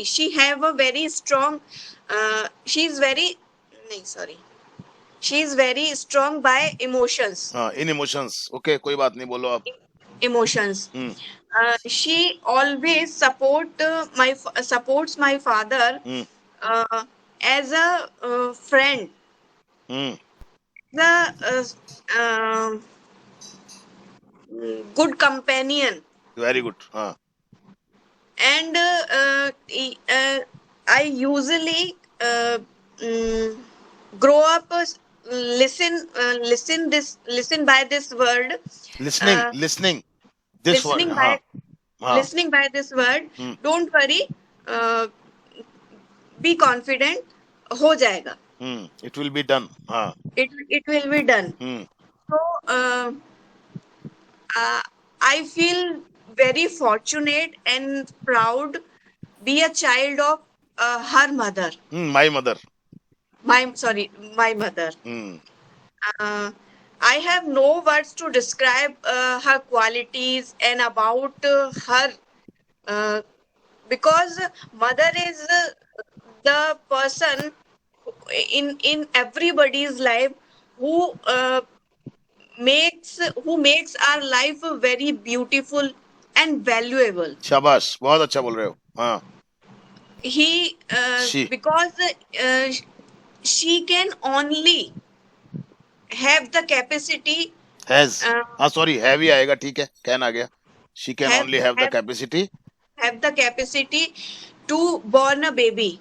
she have a very strong she's very strong by emotions. In emotions. Okay. कोई बात नहीं, बोलो आप. Emotions. She always supports my father as a friend, good companion. Very good. And I usually grow up listen by this word. Listening. This Listening word. by listening by this word. Don't worry. Be confident. हो जाएगा. It will be done. It will be done. So I feel very fortunate and proud be a child of her mother. My mother. My mother. I have no words to describe her qualities and about her, because mother is the person in everybody's life who makes our life very beautiful and valuable. शाबाश, बहुत अच्छा बोल रहे हो. हाँ. She. Because she can only have the capacity. Has. Sorry, have ही आएगा, ठीक है. Can आ गया. She can only have the capacity. Have the capacity to born a baby.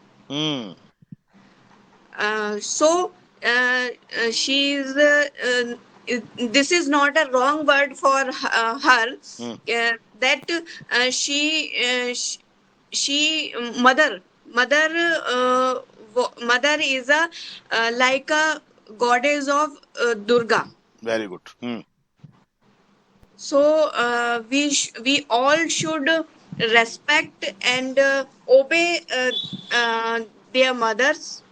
So she is. This is not a wrong word for her. That she mother is a like a goddess of Durga. Very good. So we all should respect and obey their mothers.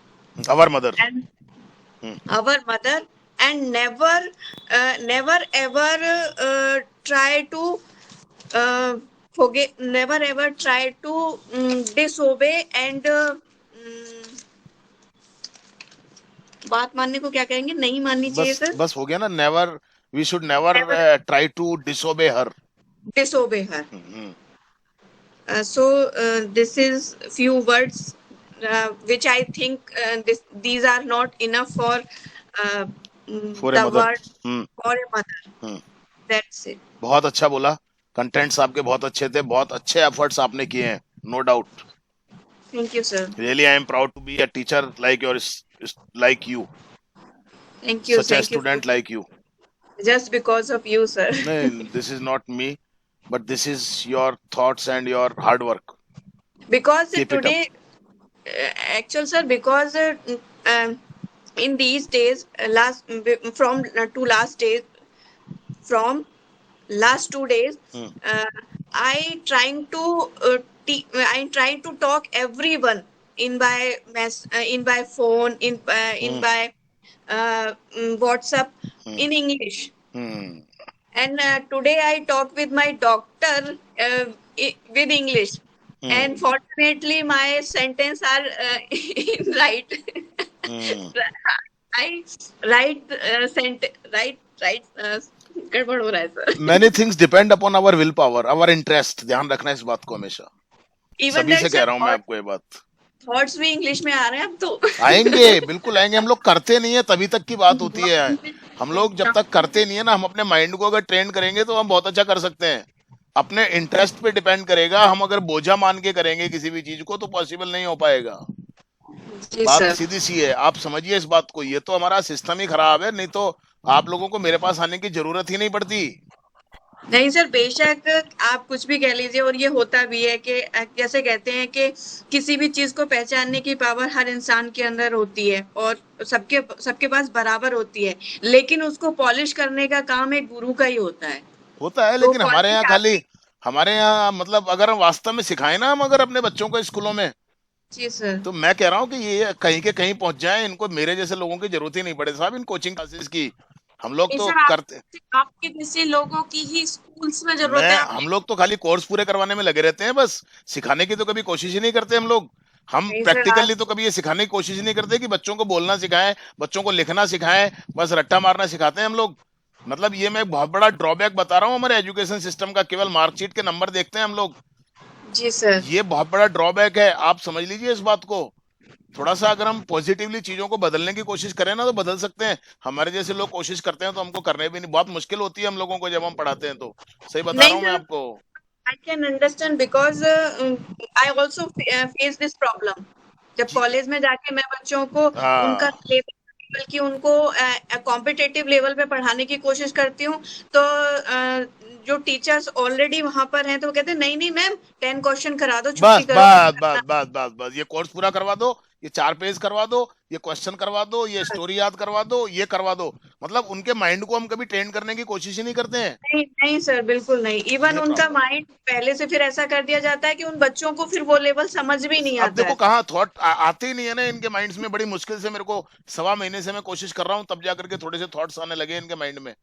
Our mother. And our mother, and never ever try to forget. Never ever try to disobey and बात मानने को क्या कहेंगे, नहीं माननी चाहिए sir. बस हो गया ना. Never, we should never try to disobey her. Disobey her. So this is few words which I think these are not enough for the word for a mother. That's it. बहुत अच्छा बोला. Contents आपके बहुत अच्छे थे. बहुत अच्छे efforts आपने किए हैं. No doubt. Thank you, sir. Really, I am proud to be a teacher like you. Thank you. Such a student like you. Just because of you, sir. No, this is not me, but this is your thoughts and your hard work. Because Keep today, actual sir, because in these days, from last 2 days, I'm trying to talk everyone in by phone, in by WhatsApp in English. And today I talked with my doctor with English. And fortunately, my sentence are right. I right गड़बड़ हो रहा है sir. Many things depend upon our willpower, our interest. ध्यान रखना इस बात को हमेशा. सभी से कह रहा हूँ मैं आपको ये बात. थॉट्स भी इंग्लिश में आ रहे हैं अब तो. आएंगे, बिल्कुल आएंगे. हम लोग करते नहीं है तभी तक की बात होती है. हम लोग जब तक करते नहीं है ना, हम अपने माइंड को अगर ट्रेन करेंगे तो हम बहुत अच्छा कर सकते हैं. अपने इंटरेस्ट पे डिपेंड करेगा. हम अगर बोझा मान के करेंगे किसी भी चीज को तो पॉसिबल नहीं हो पाएगा. बात सीधी सी है. आप समझिए इस बात को. ये तो हमारा सिस्टम ही खराब है. नहीं तो आप लोगों को मेरे पास आने की जरूरत ही नहीं पड़ती. नहीं सर, बेशक आप कुछ भी कह लीजिए. और ये होता भी है कि जैसे कहते हैं कि किसी भी चीज को पहचानने की पावर हर इंसान के अंदर होती है और सबके पास बराबर होती है, लेकिन उसको पॉलिश करने का काम एक गुरु का ही होता है. लेकिन हमारे यहाँ मतलब अगर हम वास्तव में सिखाएं ना, हम अगर अपने बच्चों को स्कूलों में, जी सर, तो मैं कह रहा हूँ कि ये कहीं के कहीं पहुंच जाए. इनको मेरे जैसे लोगों की जरूरत ही नहीं पड़े साहब इन कोचिंग क्लासेस की. हम लोग तो करते, आपके जैसे लोगों की ही स्कूल्स में जरूरत है. हम लोग तो खाली कोर्स पूरे करवाने में लगे रहते हैं. बस सिखाने की तो कभी कोशिश ही नहीं करते हम लोग. हम प्रैक्टिकली तो कभी ये सिखाने की कोशिश नहीं करते कि बच्चों को बोलना सिखाएं, बच्चों को लिखना सिखाएं. बस रट्टा मारना सिखाते हैं हम लोग. मतलब ये मैं बहुत बड़ा ड्रॉबैक बता रहा हूँ हमारे एजुकेशन सिस्टम का. केवल मार्कशीट के नंबर देखते हैं हम लोग. जी सर, ये बहुत बड़ा ड्रॉबैक है. आप समझ लीजिए इस बात को. थोड़ा सा अगर हम पॉजिटिवली चीजों को बदलने की कोशिश करें ना तो बदल सकते हैं. हमारे जैसे लोग कोशिश करते हैं तो हमको करने भी नहीं, बहुत मुश्किल होती है हम लोगों को जब हम पढ़ाते हैं. तो सही बता रहा हूँ मैं आपको. I can understand because I also face this problem. जब कॉलेज में जाके मैं बच्चों को उनका लेवल, बल्कि उनको कॉम्पिटिटिव लेवल पे पढ़ाने की कोशिश करती हूँ, तो जो टीचर्स ऑलरेडी वहां पर हैं तो वो कहते हैं नहीं मैम 10 क्वेश्चन करा दो, छुट्टी करो. बस ये कोर्स पूरा करवा दो, ये 4 पेज करवा दो, ये क्वेश्चन करवा दो, ये स्टोरी याद करवा दो, ये करवा दो। मतलब उनके माइंड को हम कभी ट्रेन करने की कोशिश ही नहीं करते हैं। नहीं नहीं सर, बिल्कुल नहीं। इवन ये उनका प्रॉब्लम माइंड पहले से फिर ऐसा कर दिया जाता है कि उन बच्चों को फिर वो लेवल समझ भी नहीं अब आता देखो है। कहाँ थॉट आते ही नहीं है ना इनके माइंड्स में। बड़ी मुश्किल से, मेरे को 1.25 महीने से मैं कोशिश कर रहा हूँ, तब जाकर के थोड़े से थॉट्स आने लगे इनके माइंड में।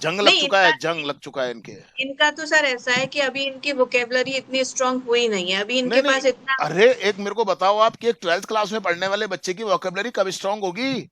जंग लग नहीं, चुका है, इनका जंग लग चुका है इनके। इनका तो सर ऐसा है कि अभी इनकी वोकेबलरी इतनी स्ट्रांग हुई नहीं है, अभी इनके नहीं नहीं, पास इतना। अरे एक मेरे को बताओ आप कि एक 12th क्लास में पढ़ने वाले बच्चे की वोकेबलरी कब स्ट्रांग होगी?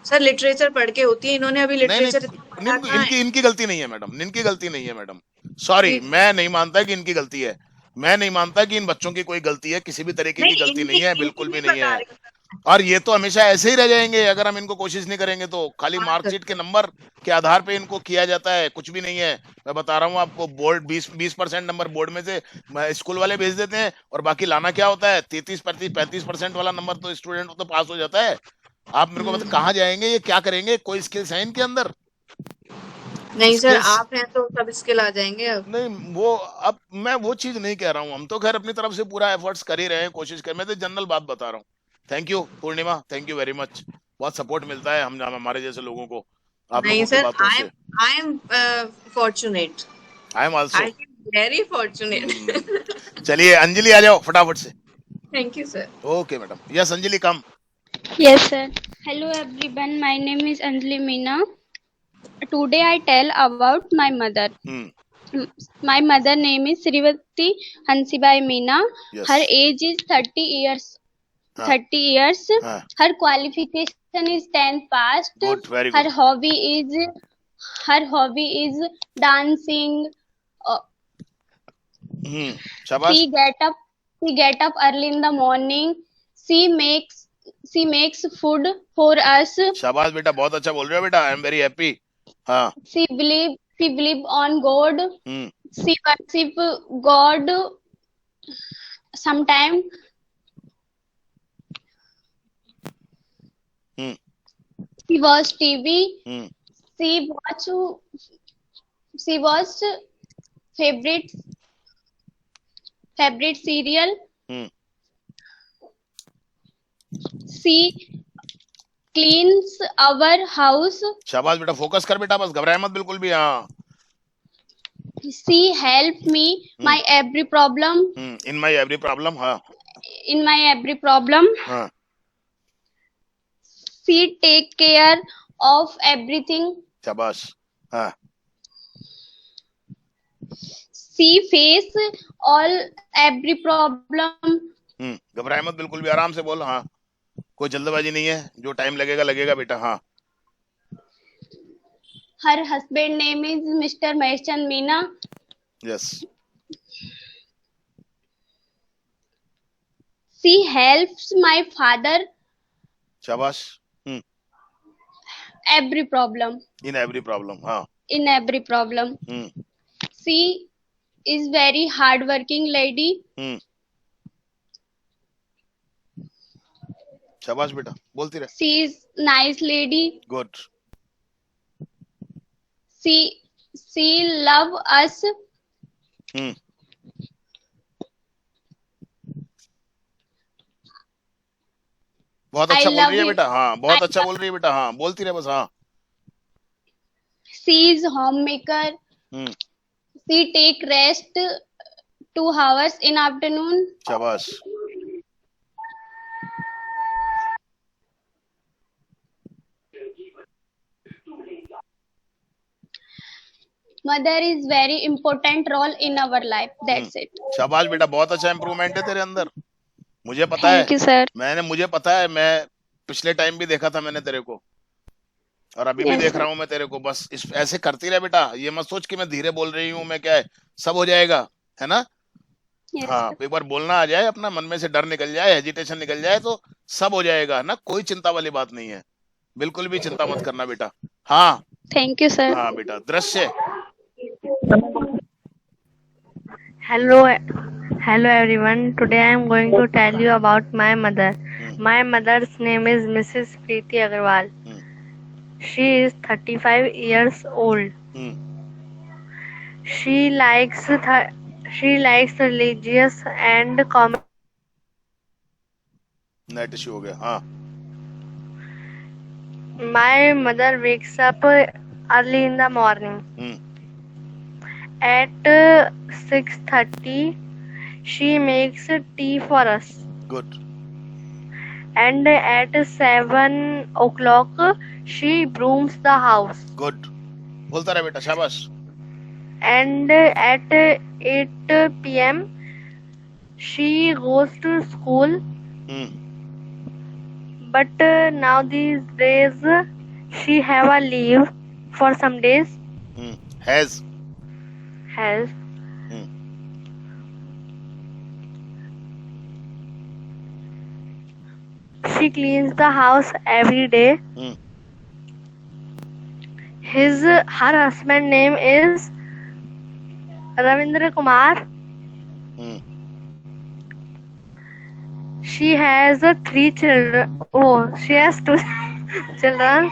सर लिटरेचर पढ़ के होती है, इन्होंने अभी नहीं लिटरेचर नहीं, इतना पढ़ा कहाँ इनकी है। इनकी गलती नहीं है मैडम, इनकी गलती नहीं है मैडम। सॉरी, जी मैं नहीं मानता कि इनकी गलती है। मैं नहीं मानता कि इन बच्चों की कोई गलती है, किसी भी तरीके की नहीं, गलती इनकी नहीं है, इनकी बिल्कुल भी नहीं नहीं बता है। रही हूँ। और ये तो हमेशा ऐसे ही रह जाएंगे अगर हम इनको कोशिश नहीं करेंगे तो। खाली हाँ सर, मार्कशीट के नंबर के आधार पे इनको किया जाता है, कुछ भी नहीं है। मैं बता रहा हूँ आपको, बोर्ड 20% नंबर बोर्ड में से स्कूल वाले भेज देते हैं, और बाकी लाना क्या होता है, 33-35% वाला नंबर तो स्टूडेंट तो पास हो जाता है। आप मेरे को बता कहाँ जाएंगे, ये क्या करेंगे? कोई स्किल्स है इनके अंदर? नहीं सर, स्किल्स आप हैं तो सब स्किल आ जाएंगे अब। नहीं, वो अब मैं वो चीज नहीं कह रहा हूँ। हम तो खैर अपनी तरफ से पूरा एफर्ट्स कर ही रहे हैं, कोशिश कर। मैं तो जनरल बात बता रहा हूँ। Thank you Purnima, thank you very much. बहुत सपोर्ट मिलता है हमारे जैसे लोगों को आप नहीं लोगों की सर, बातों से। I am fortunate, I am also. I am very fortunate. चलिए अंजलि आ जाओ फटाफट से। Thank you sir. Okay madam, yes Anjali come. Yes, sir. Hello, everyone. My name is Anjali Meena. Today I tell about my mother. My mother name is Srivati Hansibai Meena. Yes. Her age is 30 years. 30 years. Her qualification is 10th passed. Good, very Her good. hobby is dancing. शाबाश। She get up early in the morning. She makes food for us. शाबाश बेटा, बहुत अच्छा बोल रहे हो बेटा, I am very happy. हाँ। She believe on God. She worship God. Sometime she watch TV. She watch favorite serial. She cleans our house. शाबाश बेटा, फोकस कर बेटा, बस घबराए मत बिल्कुल भी। हाँ। She help me my every problem. In my every problem. हाँ। In my every problem. हाँ। She take care of everything. शाबाश। हाँ। She face all every problem. घबराए मत बिल्कुल भी, आराम से बोल। हाँ, कोई जल्दबाजी नहीं है, जो टाइम लगेगा लगेगा बेटा। हाँ। Her husband name is Mr. Maheshchandra Meena. Yes. She helps my father शाबाश। every problem. In every problem. हाँ। In every problem. She is very hardworking lady. शाबाश बेटा, बोलती रहे। She is nice lady. Good. She love us. बहुत अच्छा बोल रही है बेटा। हाँ, बहुत अच्छा बोल रही है बेटा। हाँ, बोलती रहे बस। हाँ। She is homemaker. She take rest 2 hours in afternoon. शाबाश। Mother is very important role in our life. That's it. शाबाश बेटा, बहुत अच्छा इम्प्रूवमेंट है तेरे अंदर। मुझे पता है। Thank you, sir. मुझे पता है, मैं पिछले टाइम भी देखा था मैंने तेरे को, और अभी भी देख रहा हूँ मैं तेरे को। बस ऐसे करती रहे बेटा। ये मत सोच कि मैं धीरे बोल रही हूँ, मैं क्या है, सब हो जाएगा, है ना? हाँ, एक बार बोलना आ जाए, अपना मन में से डर निकल जाए, हेजिटेशन निकल जाए, तो सब हो जाएगा ना। कोई चिंता वाली बात नहीं है, बिल्कुल भी चिंता मत करना बेटा। हाँ। Thank you, sir. हाँ बेटा। दृश्य। Hello everyone. Today I am going to tell you about my mother. My mother's name is Mrs. Preeti Agarwal. She is 35 years old. She likes religious and comedy. Net issue हो गया. हाँ. My mother wakes up early in the morning. At 6:30, she makes tea for us. Good. And at 7 o'clock, she brooms the house. Good. बोलता रहे बेटा, शाबाश. And at 8 p.m., she goes to school. But now these days, she have a leave for some days. Has. She cleans the house every day. Her husband name is Ravindra Kumar. She has 3 children. Oh, she has 2 children.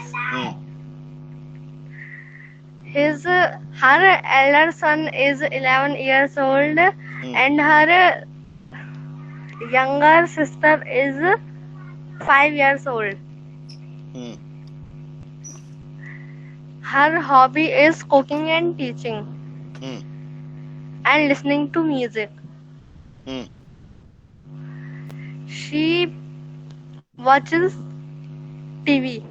Her elder son is 11 years old, and her younger sister is 5 years old. Her hobby is cooking and teaching, and listening to music. She watches TV.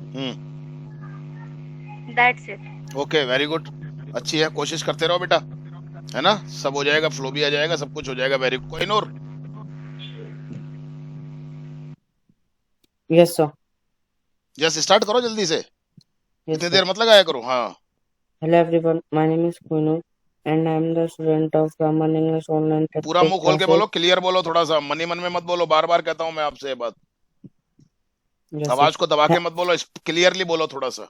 That's it. Okay, very good. अच्छी है, कोशिश करते रहो बेटा, है ना. सब हो जाएगा, फ्लो भी आ जाएगा, सब कुछ हो जाएगा. Very good. कोई नूर. Yes, sir. यस, स्टार्ट करो जल्दी से. Yes, इतनी sir. देर मत लगाया करो. हाँ. Hello everyone, my name is Kunal and I am the student of Raman English Online पूरा मुंह खोल के classes. बोलो, क्लियर बोलो थोड़ा सा. मन ही मन में मत बोलो. बार बार कहता हूँ मैं आपसे ये बात. Yes, sir. आवाज को दबा के मत बोलो, क्लियरली बोलो थोड़ा सा.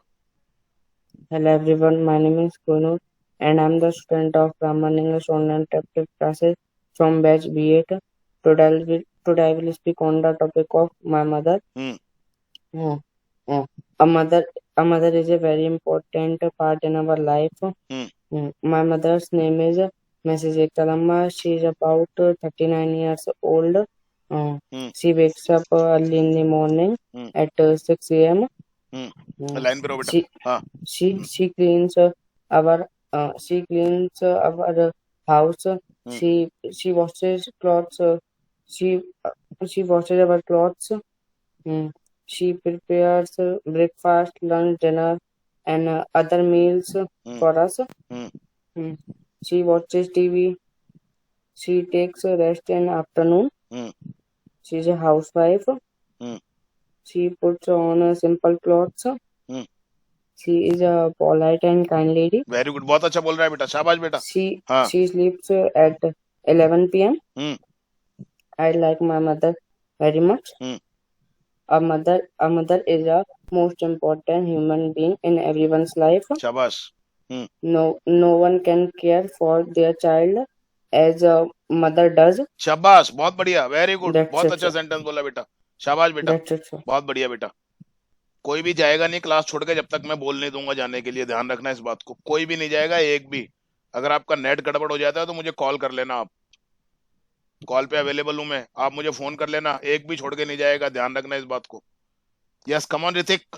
Hello everyone, my name is Kunal and I am the student of Raman English Online classes from batch B8. Today I will speak on the topic of my mother. A mother is a very important part in our life. My mother's name is Mrs. Ektalamma. She is about 39 years old. She wakes up early in the morning at 6 a.m. Line पे रहो बेटा. हाँ. She cleans our house. She washes clothes. She washes our clothes. She prepares breakfast, lunch, dinner, and other meals for us. She watches TV. She takes a rest in afternoon. She is a housewife. She puts on simple clothes. She is a polite and kind lady. Very good. बहुत अच्छा बोल रहा है बेटा, शाबाश बेटा. हाँ. She sleeps at 11 p.m. I like my mother very much. A mother is a most important human being in everyone's life. शाबाश. No one can care for their child as a mother does. शाबाश, बहुत बढ़िया. Very good. That's बहुत it, अच्छा sir. Sentence बोला बेटा. शाबाश बेटा. That's it, sir. बहुत बढ़िया बेटा. कोई भी जाएगा नहीं क्लास छोड़ के जब तक मैं बोल नहीं दूंगा जाने के लिए. ध्यान रखना इस बात को. कोई भी नहीं जाएगा, एक भी. अगर आपका नेट गड़बड़ हो जाता है तो मुझे कॉल कर लेना. आप कॉल पे अवेलेबल हूं मैं. आप मुझे फोन कर लेना. एक भी छोड़ के नहीं जाएगा. ध्यान रखना इस बात को. Yes, come on Hrithik.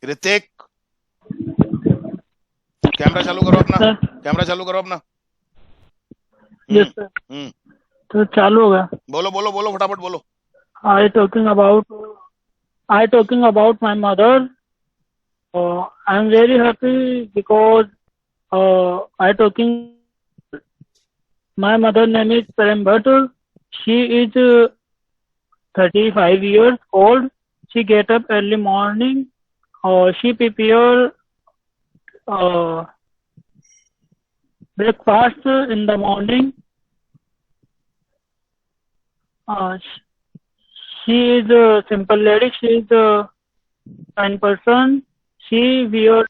Hrithik, camera चालू करो अपना. कैमरा चालू करो अपना. Yes sir. तो चालू होगा. बोलो बोलो बोलो, फटाफट बोलो. I talking about my mother. I'm very happy because I talking. My mother name is Prem Bhatt. She is 35 years old. She get up early morning. She prepare breakfast in the morning. She is a simple lady. She is a kind person. She wears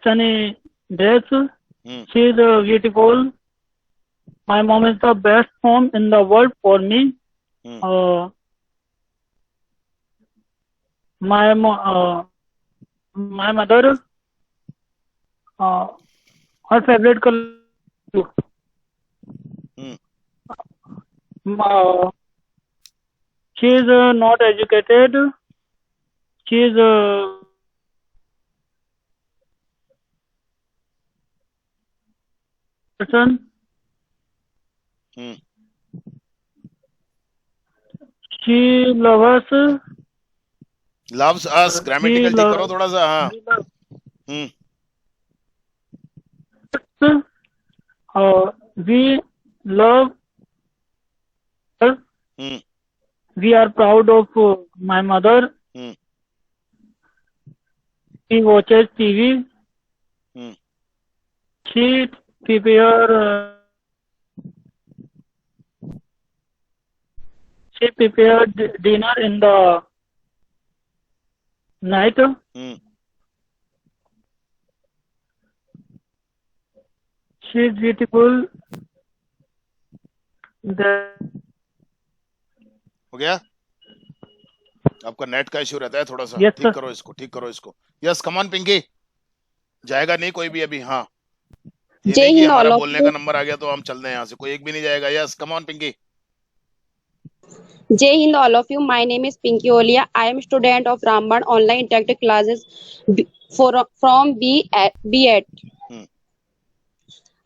sunny dress. She is beautiful. My mom is the best mom in the world for me. My mother, her favorite color. She is not educated. She is person. She loves us. Loves us. Grammatical ठीक करो थोड़ा सा. हाँ. We love her. We are proud of my mother. She watches TV. She prepared dinner in the night. She is beautiful. हो गया? आपका net का issue रहता है थोड़ा सा. Yes, ठीक करो इसको. ठीक करो इसको. Yes, come on Pinky. जाएगा नहीं कोई भी अभी. हाँ. ये नहीं कि हमारा बोलने का नंबर आ गया तो हम चल दें यहाँ से. कोई एक भी नहीं जाएगा. Yes, come on Pinky. Jai Hind, all of you. My name is Pinky Olia. I am student of Ramban online interactive classes from B.Ed.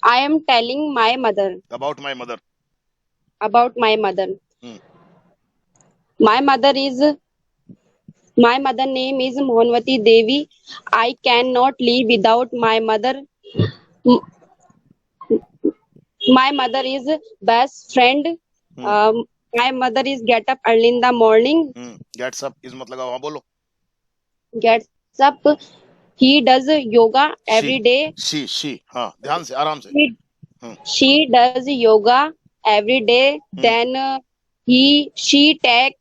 I am telling my mother. About my mother. About my mother. My mother name is Mohanwati Devi. I cannot live without my mother. My mother is best friend. My mother is get up early in the morning. Gets up is मतलब हाँ बोलो. Gets up. He does yoga every day. She. हाँ, ध्यान से, आराम से. She does yoga every day. Then she takes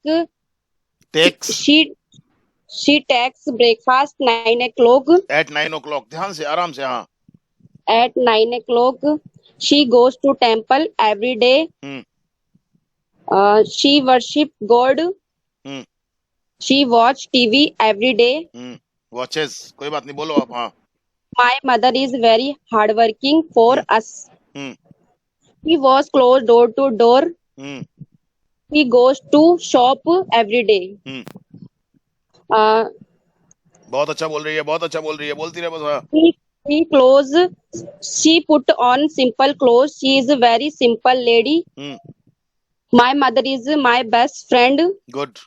breakfast 9 o'clock. At 9 o'clock. ध्यान से, आराम से. हाँ. At 9 o'clock. She goes to temple every day. She worship God. She watch TV every day. Watches. कोई बात नहीं, बोलो आप. हाँ. My mother is very hardworking for us. He was close door to door. He goes to shop every day. बहुत अच्छा बोल रही है, बहुत अच्छा बोल रही है. बोलती रहे बस. हाँ. She put on simple clothes. She is a very simple lady. My mother is my best friend. Good.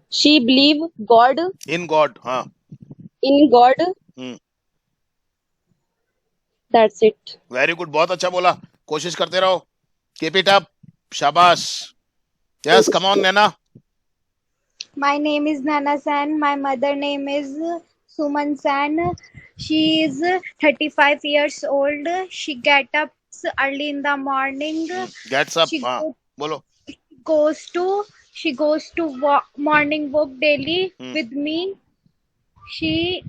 She believe God. In God. हाँ. In God. That's it. Very good. बहुत अच्छा बोला. कोशिश करते रहो. Keep it up. शाबाश. Yes, come on, Nana. My name is Nana San. My mother name is Suman San. She is 35 years old. She gets up early in the morning. Gets up. हाँ. बोलो. She goes to morning walk daily with me. She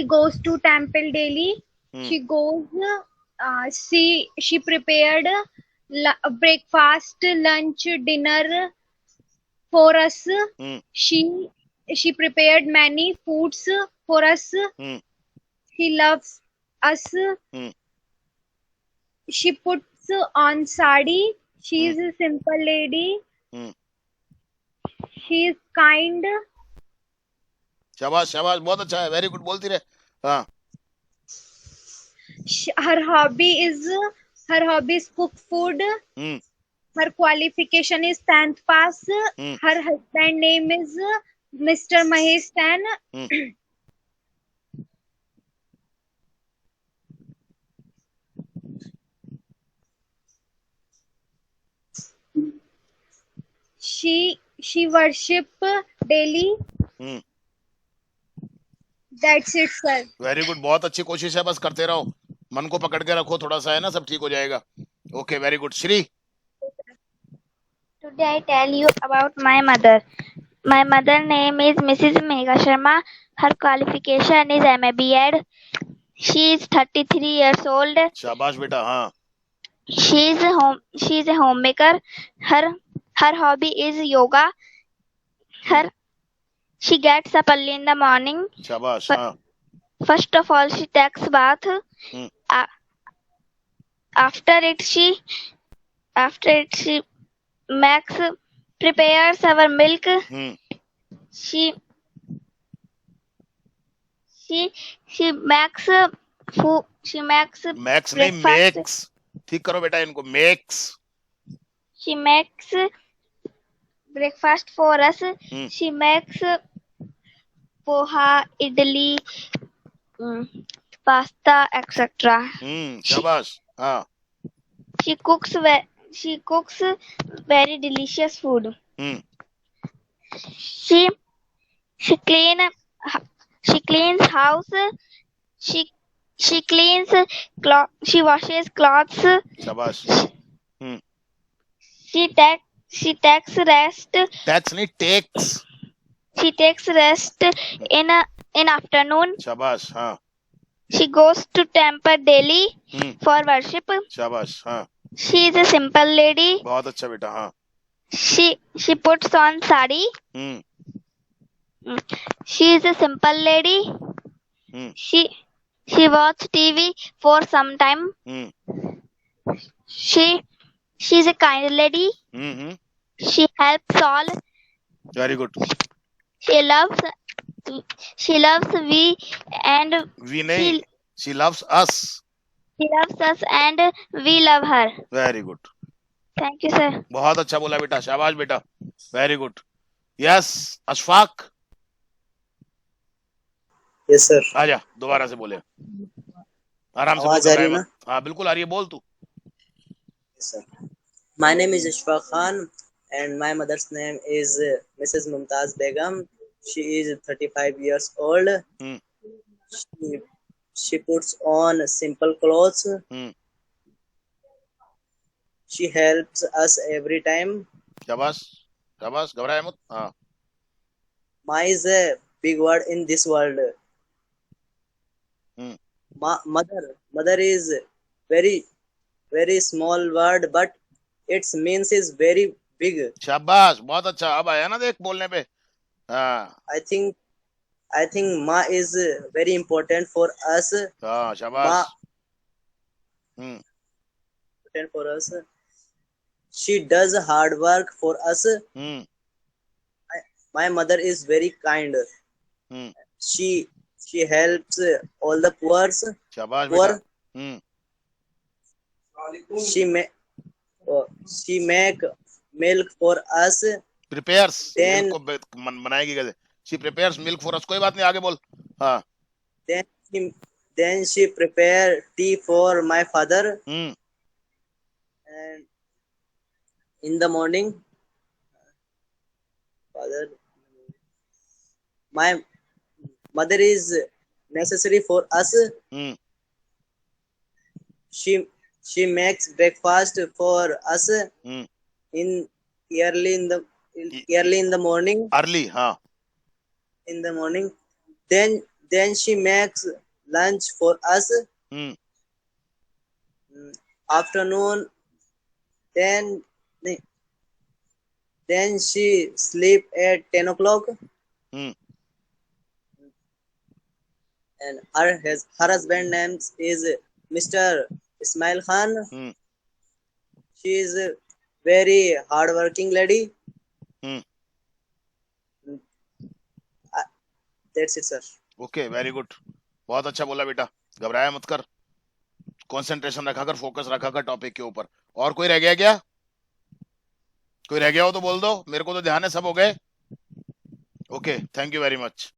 goes to temple daily. She goes. She prepared breakfast, lunch, dinner for us. She prepared many foods for us. She loves us. She puts on sari. She is a simple lady. She is kind. शाबाश शाबाश, बहुत अच्छा है. Very good. बोलती रहे. हाँ. Her hobby is cook food. Her qualification is 10th pass. Her husband name is Mr. Mahesh Tan. She worship daily. That's it, sir. Very good. बहुत अच्छी कोशिश है. बस करते रहो. मन को पकड़ के रखो थोड़ा सा, है ना. सब ठीक हो जाएगा. Okay, very good. Shri. Today I tell you about my mother. My mother name is Mrs. Megha Sharma. Her qualification is MA B.Ed. She is 33 years old. शाबाश बेटा. हाँ. She is a homemaker. Her hobby is yoga. She gets up early in the morning. शाबाश. हाँ. First of all, she takes bath. After it, she makes prepares our milk. She makes food. She makes max नहीं breakfast. Makes, ठीक करो बेटा इनको, makes. She makes breakfast for us. She makes poha, idli, pasta, etc. शाबाश. हाँ. She cooks very delicious food. She cleans house. She cleans cloth. She washes clothes. शाबाश. She takes rest. Tax नहीं takes. She takes rest in afternoon. शाबाश. हाँ. She goes to temple daily for worship. शाबाश. हाँ. She is a simple lady. बहुत अच्छा बेटा. हाँ. She puts on sari. She is a simple lady. She watch TV for some time. She is a kind lady. She helps all. Very good. She loves we and We नहीं. She loves us. She loves us and we love her. Very good. Thank you, sir. बहुत अच्छा बोला बेटा. शाबाश बेटा. Very good. Yes, Ashfaq. Yes, sir. आजा, दोबारा से बोले. आराम से आवाज आ रही है ना? हाँ बिल्कुल आ रही है, बोल तू. Yes, sir. My name is Ashfaq Khan and my mother's name is Mrs. Mumtaz Begum. She is 35 years old. She puts on simple clothes. She helps us every time. शाबाश. शाबाश, घबराए मत. हाँ. Ma is a big word in this world. Mother is very, very small word, but its means is very big. शाबाश, बहुत अच्छा. अब आया ना देख बोलने पे. हाँ. I think Ma is very important for us. हाँ शाबाश. Important for us. She does hard work for us. My mother is very kind. She helps all the poor. शाबाश बेटा. She make milk for us. Prepares. Then milk को बनाएगी कैसे? She prepares milk for us. कोई बात नहीं, आगे बोल. हाँ. Then she prepare tea for my father. And in the morning, my mother is necessary for us. She makes breakfast for us in early in the morning. Early, हाँ. In the morning. Then she makes lunch for us. Afternoon. Then she sleep at 10 o'clock. And her husband name is Mr. Ismail Khan. She is a very hardworking lady. That's it, sir. Okay, very good. बहुत अच्छा बोला बेटा. घबराया मत कर. Concentration रखा कर, focus रखा कर टॉपिक के ऊपर. और कोई रह गया क्या? कोई रह गया हो तो बोल दो. मेरे को तो ध्यान है सब हो गए. Okay, thank you very much.